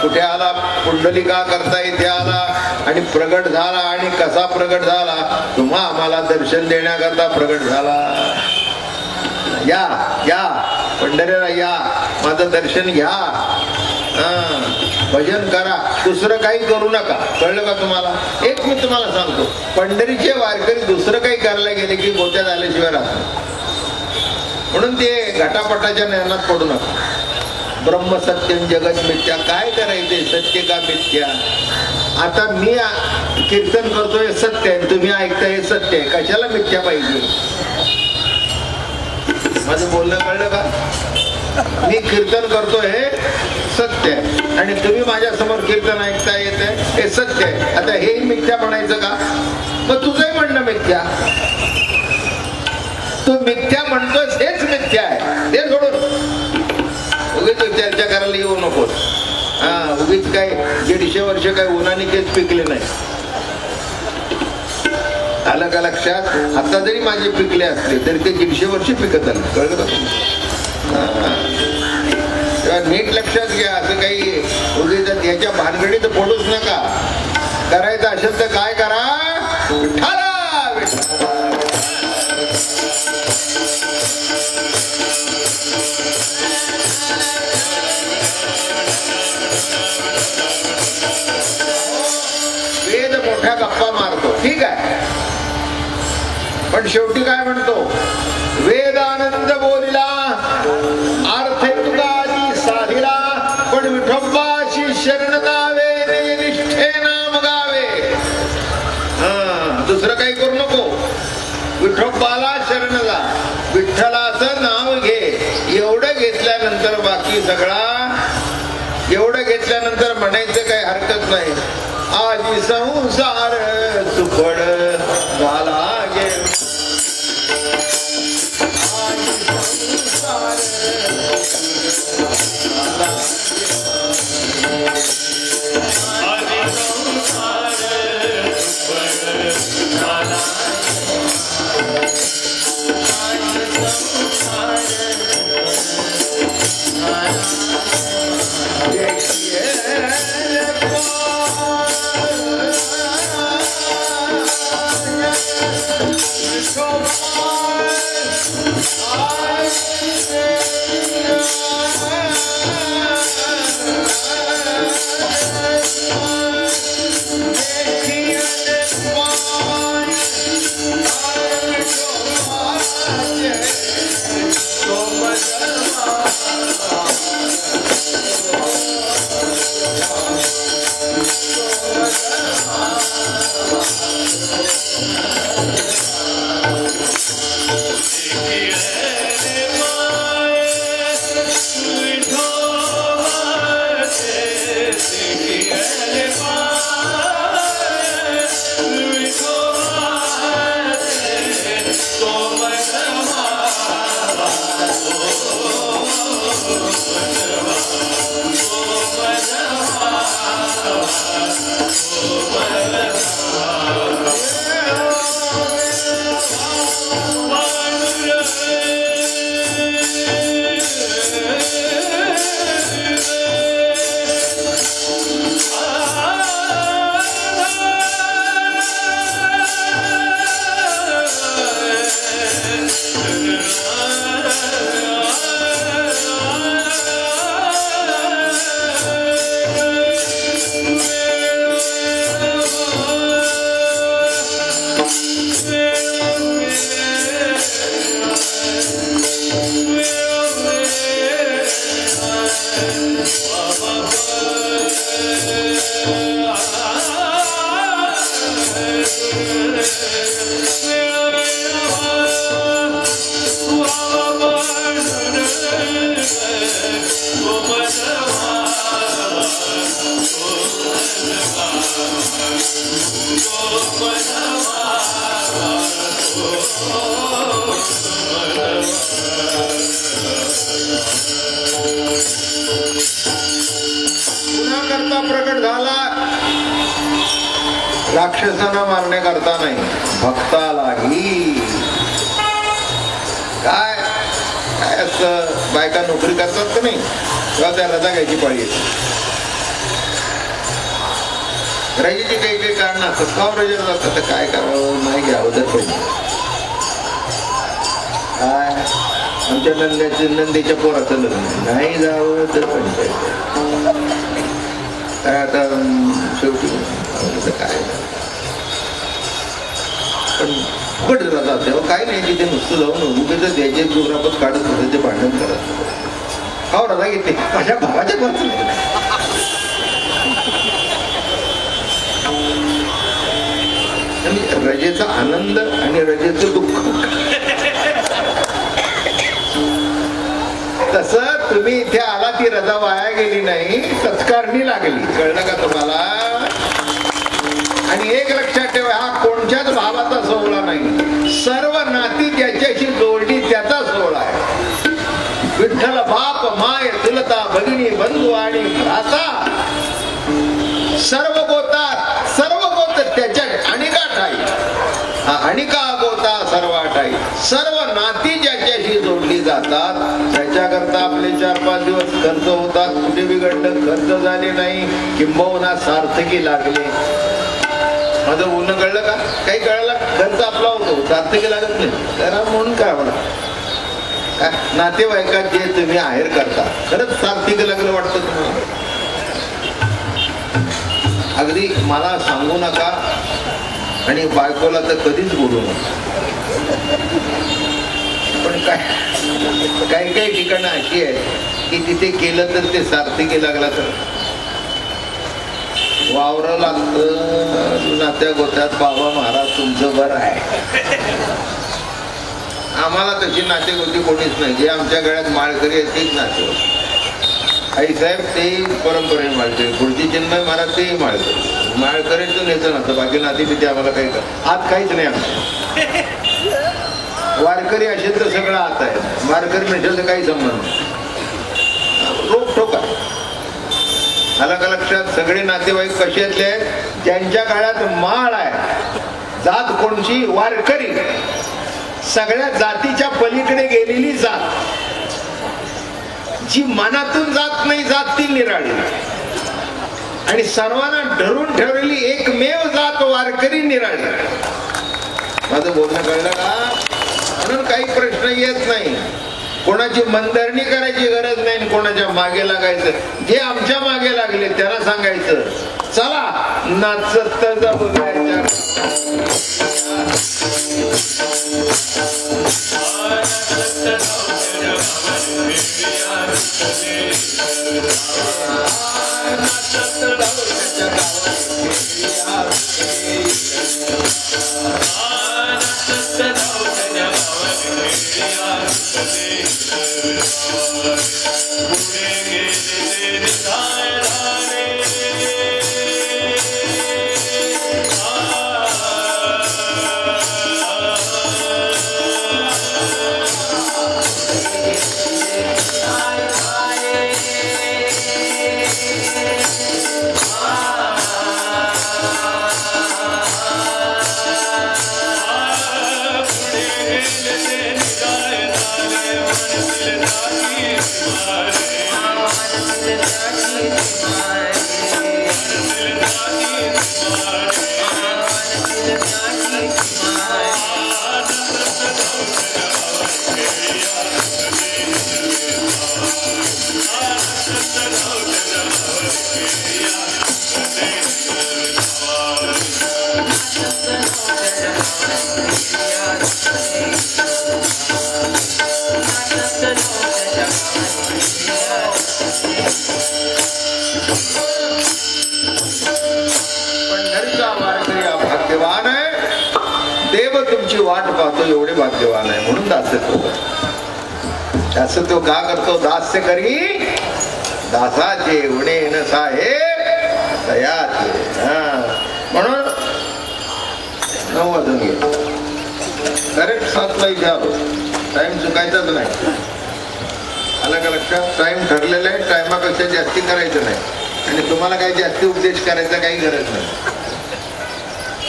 कुठे आला? पुंडलिका करता इथे आला आणि प्रगट झाला. आणि कसा प्रगट झाला? तुम्हा आम्हाला दर्शन देण्याकरता प्रगट झाला. या या पंढरीला या, माझं दर्शन घ्या, भजन करा, दुसरं काही करू नका. कळलं का तुम्हाला? एक मी तुम्हाला सांगतो, पंढरीचे वारकरी दुसरं काही करायला गेले की गोत्यात आल्याशिवाय राहतात. म्हणून ते घटापटाच्या ज्ञानात पडू नका. ब्रह्म सत्यम जगत मिथ्या. काय करायचे? सत्य का मिथ्या? आता मी कीर्तन करतोय सत्य आहे, तुम्ही ऐकताय सत्य आहे, कशाला मिथ्या पाहिजे? माझं बोलणं कळलं का? मी कीर्तन करतोय सत्य आहे, आणि तुम्ही माझ्या समोर कीर्तन ऐकता येते हे सत्य आहे. आता हे मिथ्या म्हणायचं का? मग तुझंही म्हणणं मिथ्या. तू मिथ्या म्हणतोस हेच मिथ्या आहे, ते सोडून उगीच चर्चा करायला येऊ नकोस. उगीच काय 150 वर्ष काय उन्हाने केस पिकले नाही. आलं का लक्षात? आता जरी माझे पिकले असले तरी ते 150 वर्ष पिकत आले. कळलं का? तेव्हा नीट लक्षात घ्या. असं काही उगीच याच्या भानगडीत पडूच नका. करायचं असेल तर काय करा? विठ्ठला वेद मोठ्या गप्पा मारतो, ठीक आहे, पण शेवटी काय म्हणतो? वेदानंद बोलिला, अर्थ तुकाची साधिला, पण विठोबाची शरण गावे, निष्ठे नाम गावे. दुसरं काही करू नको. विठोबाला शरण जा, विठ्ठलाचं नाव घे. एवढं घेतल्यानंतर बाकी सगळा, एवढं घेतल्यानंतर म्हणायचं काही हरकत नाही. आजी संसार सुखड झाला गे, आजी संसार झाला. पुन्हा करता प्रकट झाला, राक्षसांना मारण्याकरता नाही, भक्तालाही. काय काय असं बायका नोकरी करतात का नाही, तेव्हा त्या रजा घ्यायची पाळी येते. रजेची काही काही कारण असतात, का रजेला जातात, तर काय करावं, नाही घ्यावं तर पाहिजे. काय आमच्या नंदेच्या पोराचं लग्न, नाही जावं तर पाहिजे. काय आता शेवटी काय पण फुकट जातात तेव्हा काय नाही, तिथे नुसतं जाऊन उगेच त्याचे दुरापत काढत होते, ते भांडण करत. का रजा घेते, माझ्या भावाच्या खर्च रजेचा आनंद आणि रजेचं दुःख. तस तुम्ही इथे आला, ती रजा वाया गेली नाही, सत्कारणी लागली. कळलं का तुम्हाला? आणि एक लक्षात ठेवा, हा कोणत्याच भावाचा सोहळा नाही, सर्व नाती ज्याच्याशी जोडली त्याचा सोहळा आहे. विठ्ठल बाप माय चुलता भगिनी बंधू आणि भ्राता, सर्व गोता त्याच्या अणिका ठाई, अणिका गोता सर्व ठाई, सर्व नाती ज्याच्याशी जोडली जातात त्याच्याकरता आपले 4-5 दिवस खर्च होतात. कुठे बिघडलं, खर्च झाले नाही, किंबहुना सार्थकी लागले. माझं बोलणं कळलं का? काही कळलं? खर्च आपला होतो, सार्थकी लागत नाही. करा म्हणून काय म्हणा, नातेवाईकात जे तुम्ही आहेर करता, खरंच सार्थकी लागलं वाटतं तुम्हाला? अगदी मला सांगू नका आणि बायकोला तर कधीच बोलू नका. पण काही काही ठिकाणं अशी आहे की तिथे केलं तर ते सार्थकी लागला तर वावरं लागतं. नात्या गोत्यात बाबा महाराज तुमचं बरं आहे. आम्हाला तशी नातेगोती कोणीच नाही. जे आमच्या गळ्यात माळकरी आहेत तेच नाते. आई साहेब ते परंपरेने माळकरी, पुढची चिन्मय महाराज तेही माळकरी. माळकरीचं नेतं नसतं, बाकी नाती तिथे आम्हाला काही कर आत काहीच नाही. आमचं वारकरी असेल तर सगळं आत आहे, वारकरी नसेल तर काही संबंध नाही. रोख ठोका. आला का लक्षात? सगळे नातेवाईक कशातले आहेत? ज्यांच्या काळात माळ आहे. जात कोणची? वारकरी. सगळ्या जातीच्या पलीकडे गेलेली जात, जी मनातून जात नाही, जात ती निराळी. आणि सर्वांना धरून ठेवलेली एकमेव जात वारकरी निराळी. माझं बोलणं कळलं का? म्हणून काही प्रश्न येत नाही. कोणाची मनधरणी करायची गरज नाही, कोणाच्या मागे लागायचं. जे आमच्या मागे लागले त्यांना सांगायचं, चला नाचत बघायच्या. वाट पाहतो एवढे भाग्यवान आहे. म्हणून दास्यत्व करतो. दास्यत्व का करतो? दास्य करी दासाचे उणे न साहे दयाचे. वाजून घे. करेक्ट 7ला इथे आलो. टाइम चुकायचाच नाही. आला का लक्षात? टाइम ठरलेला आहे. टायमापेक्षा जास्ती करायचं नाही. आणि तुम्हाला काही जास्ती उपदेश करायचा काही गरज नाही.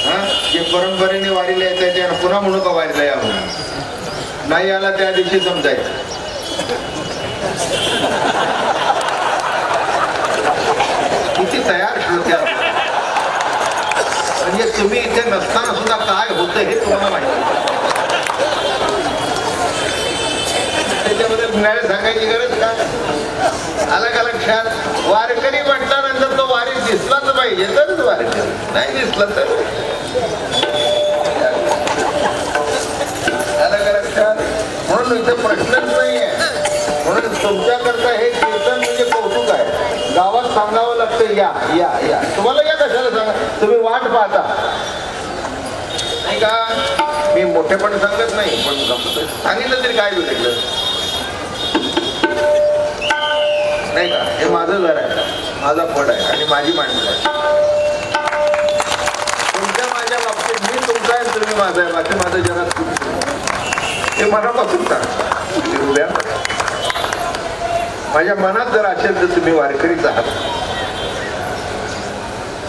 हा, जे परंपरेने वारीला यायचं पुन्हा म्हणू का वारीला या म्हणून नाही आला त्या दिवशी समजायचं. किती तयार श्रोते म्हणजे तुम्ही इथे नसताना सुद्धा काय होतं हे तुम्हाला माहिती. त्याच्यामध्ये न्याय सांगायची गरज का? आलं का लक्षात? वारकरी म्हटल्यानंतर तो वारी दिसलाच पाहिजे तरच वारकरी, नाही दिसला तर आलं का लक्षात? म्हणून इथं प्रश्नच नाहीये. म्हणून तुमच्याकरता हे कीर्तन म्हणजे कौतुक आहे. गावात सांगावं लागतं या या या. तुम्हाला या कशाला सांगा? तुम्ही वाट पाहता नाही का? मी मोठेपण सांगत नाही, पण सांगितलं तरी काय बिघडलं नाही का? हे माझं घर आहे, माझा फड आहे आणि माझी माणसं आहे. तुमच्या माझ्या बाबतीत मी तुमचा आहे, तुम्ही माझा आहे. बाकी माझं जगात हे मनापासून सांगता. माझ्या मनात जर असेल तर तुम्ही वारकरीच आहात.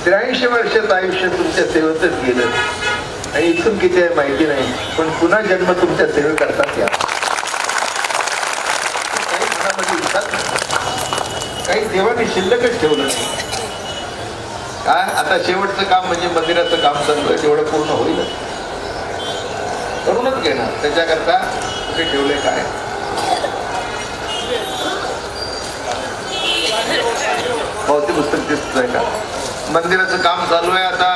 83 वर्षाचं आयुष्य तुमच्या सेवेतच गेलं आणि इथून किती आहे माहिती नाही, पण पुन्हा जन्म तुमच्या सेवे करतात. या काही मनामध्ये इच्छा काही देवाने शिल्लकच ठेवलं नाही. काय आता शेवटचं काम म्हणजे मंदिराचं काम चालू आहे, तेवढं पूर्ण होईल करूनच घेणार. त्याच्याकरता कुठे ठेवलंय काय? भौतिक पुस्तक दिसत आहे का? मंदिराचं काम चालू आहे. आता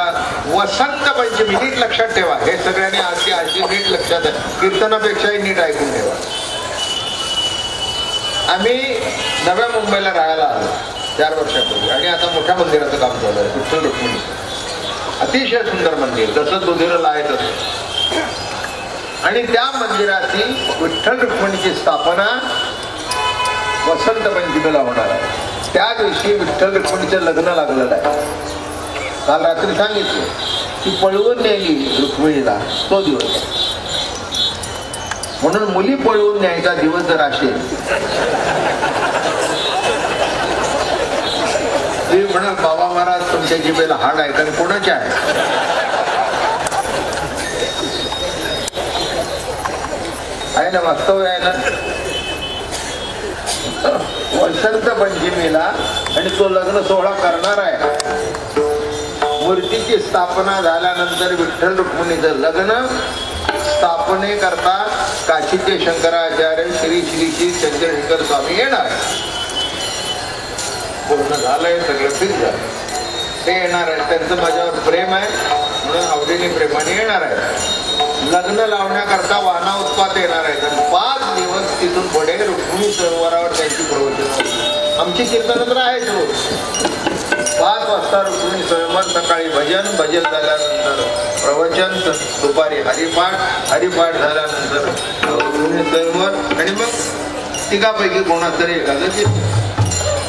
वसंत पंचमी नीट लक्षात ठेवा. हे सगळ्यांनी अशी नीट लक्षात आहे. कीर्तनापेक्षाही नीट ऐकून ठेवा. आम्ही नव्या मुंबईला राहायला आलो 4 वर्षापूर्वी आणि आता मोठ्या मंदिराचं काम चालू आहे. विठ्ठल रुक्मिणी अतिशय सुंदर मंदिर, जसं दुधीला आहे तसं. आणि त्या मंदिराची विठ्ठल रुक्मिणीची स्थापना वसंत पंचमीला होणार आहे. त्या दिवशी विठ्ठल रुक्मिणीचं लग्न लागलेलं आहे. काल रात्री सांगितलं की पळवून नेली रुक्मिणीला तो दिवस. म्हणून मुली पळवून न्यायचा दिवस जर असेल तुम्ही म्हणा बाबा महाराज तुमच्या जिभेला हाड आहे कारण कोणाचे आहे? आहे ना, वास्तव आहे ना. वसंत पंचमीला आणि तो लग्न सोहळा करणार आहे. मूर्तीची स्थापना झाल्यानंतर विठ्ठल रुक्मिणीचं लग्न स्थापने करता काशीचे शंकराचार्य श्री श्री चंद्रशेखर स्वामी येणार. पूर्ण झालंय, सगळं फिर झालं. ते येणार आहे. त्यांचं माझ्यावर प्रेम आहे म्हणून आवडीने प्रेमाने येणार आहे. लग्न लावण्याकरता वाहना उत्पात येणार आहे. 5 दिवस तिथून पुढे रुक्मिणी सरोवरावर त्यांची प्रवचन. आमची कीर्तन तर आहेच रोज. 5 वाजता रुक्मिणी सरोवर, सकाळी भजन झाल्यानंतर प्रवचन, दुपारी हरिपाठ झाल्यानंतर रुक्मिणी सरोवर आणि मग तिघापैकी कोणातरी एखादं.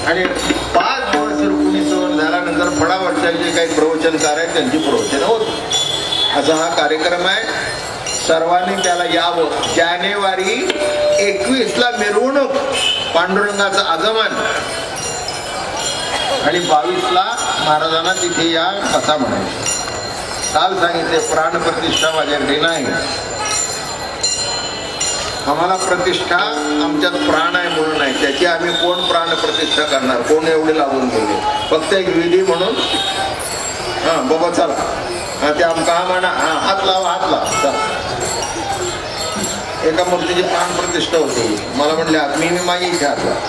आणि 5 दिवस रुक्मिणी सरोवर झाल्यानंतर फळावरच्या जे काही प्रवचनकार आहेत त्यांची प्रवचन होत. असा हा कार्यक्रम आहे. सर्वांनी त्याला यावं. जानेवारी 21ला मिरवणूक, पांडुरंगाचं आगमन आणि 22ला महाराजांना तिथे या कथा म्हणायची. काल सांगितले प्राणप्रतिष्ठा माझ्याकडे नाही. आम्हाला प्रतिष्ठा आमच्यात प्राण आहे म्हणून आहे. त्याची आम्ही कोण प्राणप्रतिष्ठा करणार? कोण एवढे लागून गेले? फक्त एक विधी म्हणून हा बाबा चला ते आमका म्हणा हात लावा. एका मूर्तीची प्राण प्रतिष्ठा होती. मला म्हणले मी माझी इथे हात लावा.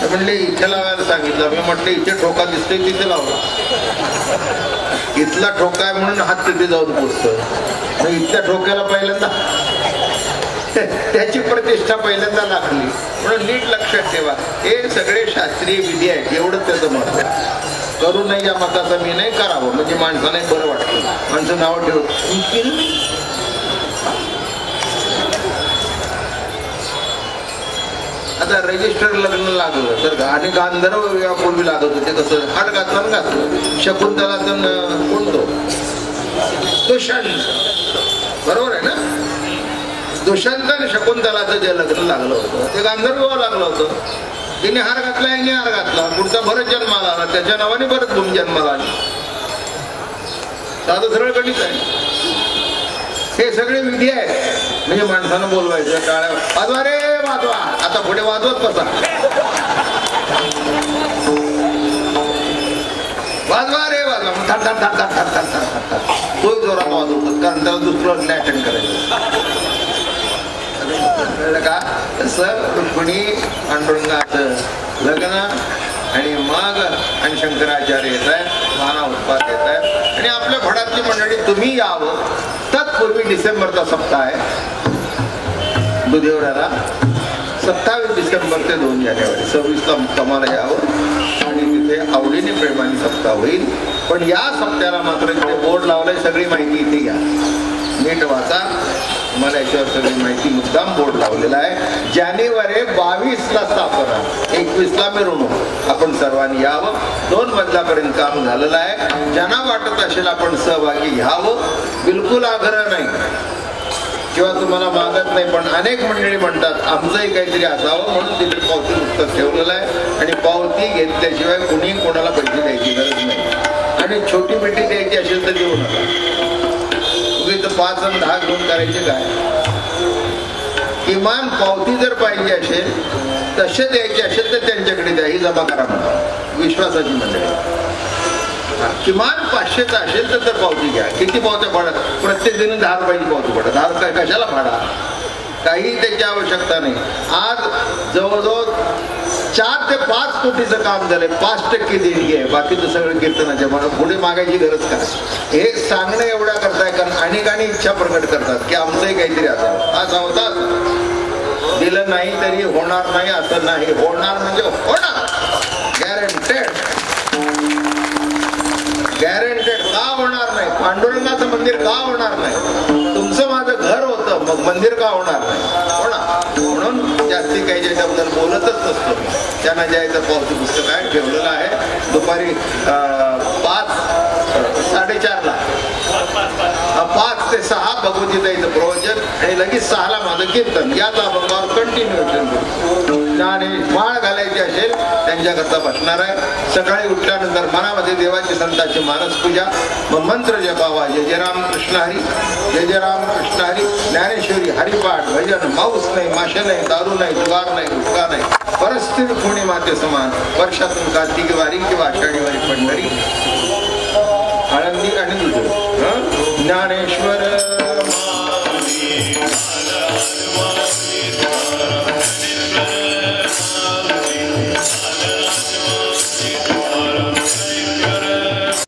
म्हणले इथे लावायला सांगितलं. मी म्हटलं इथे ठोका दिसतोय तिथे लावला. इथला ठोका आहे म्हणून हात तिथे जाऊन पोचतोय. इथल्या ठोक्याला पहिल्यांदा त्याची प्रतिष्ठा पहिल्यांदा लागली. म्हणून नीट लक्षात ठेवा. हे सगळे शास्त्रीय विधी आहेत. एवढंच त्याचं महत्व. करू नये या मताचं मी नाही, करावं म्हणजे माणसाने बरं वाटतं. माणसं नाव ठेवत. आता रजिस्टर लग्न लागलं तर आणि गांधर्व पूर्वी लागत होते. कसं हात घातलं शकुंतलाचं कोणतो दुष्यंत, बरोबर आहे ना? दुष्यंत आणि शकुंतलाचं जे लग्न लागलं होतं ते गांधर्व विवाह लागलं होतं. तिने हार घातला, याने हार घातला, पुढचा भरत जन्माला आला, त्याच्या नावाने भरत भूमी जन्माला आली. साधं सरळ गणित आहे. हे सगळे विधी आहेत. म्हणजे माणसानं बोलवायचं, टाळ्या वाजवा रे वाजवा, आता पुढे वाजवत बसा, वाजवा रे वाजवा, थाट थाट थाट थाट थाट थाट थाट थाट तोच जोरात वाजवतात, कारण त्याला दुसरं अटेंड करायचं. कळलं का? तसं रुक्मिणी पांडुरंगाचं लग्न आणि मग आणि शंकराचार्य येत आहेत, नाना उत्पाद येत आहेत आणि आपल्या भडातली मंडळी तुम्ही यावं. तत्पूर्वी डिसेंबरचा सप्ताह आहे बुधेवराला, 27 डिसेंबर ते 2 जानेवारी 26ला मुक्कामाला यावं आणि तिथे आवडीने प्रेमाने सप्ताह होईल. पण या सप्त्याला मात्र इथे बोर्ड लावलंय, सगळी माहिती इथे घ्या, नीट वाचा. मला याच्यावर सगळी माहिती मुद्दाम बोर्ड लावलेला आहे. जानेवारी 22ला स्थापना, 21ला मिरवणूक. आपण सर्वांनी यावं. 2 मजल्यापर्यंत काम झालेलं आहे. ज्यांना वाटत असेल आपण सहभागी घ्यावं, बिलकुल आग्रह नाही किंवा तुम्हाला मागत नाही, पण अनेक मंडळी म्हणतात आमचंही काहीतरी असावं म्हणून तिथे पावती पुस्तक ठेवलेलं आहे आणि पावती घेतल्याशिवाय कुणी कोणाला पैसे द्यायची गरज नाही. आणि छोटी पेटी द्यायची असेल तर देऊ नका. तुम्ही तर 5 आणि 10 घेऊन करायचे काय? किमान पावती जर पाहिजे असेल, तसे द्यायचे असेल तर त्यांच्याकडे द्या, ही जमा करा म्हणा, विश्वासाची मंडळी. किमान 500चा असेल तर पावती घ्या. किती पावत्या फाडा? प्रत्येक जण 10 रुपयाची पावती फाडा. 10 रुपये कशाला फाडा? काही त्याची आवश्यकता नाही. आज जवळजवळ 4 ते 5 कोटीचं काम झालंय. 5% देणगी आहे, बाकीचं सगळं कीर्तनाच्या मला पुढे मागायची गरज काय? हे सांगणं एवढ्या करताय कारण अनेकांनी इच्छा प्रकट करतात की आमचंही काहीतरी असावं. असा होता, दिलं नाही तरी होणार नाही असं नाही, होणार म्हणजे होणार, गॅरंटेड. गॅरंटेड. का होणार नाही? पांडुरंगाचं मंदिर का होणार नाही? तुमचं माझं घर होतं, मग मंदिर का होणार नाही? होणार. म्हणून जास्ती काही ज्याच्याबद्दल बोलतच नसतो. त्यांना ज्याचं पावती पुस्तक आहे ठेवलेलं आहे. दुपारी 4:30ला 5 ते 6 भगवद्गीतेचं प्रवचन आणि लगेच 6ला माझं कीर्तन. याच अभंगावर कंटिन्युएशन करू. आणि माळ घालायची असेल त्यांच्याकरता बसणार आहे. सकाळी उठल्यानंतर मनामध्ये देवाची संतांची मानस पूजा, मग मंत्र जपावा, जय जय राम कृष्ण हरी, जय जय राम कृष्ण हरी, ज्ञानेश्वरी, हरिपाठ, भजन, माऊस नाही, माशे नाही, दारू नाही, जुगार नाही, गुटखा नाही, परस्थिती कोणी माते समान, वर्षातून कार्तिकी वारी किंवा आषाढी वारी पंढरी, आळंदी आणि दुसरं ज्ञानेश्वर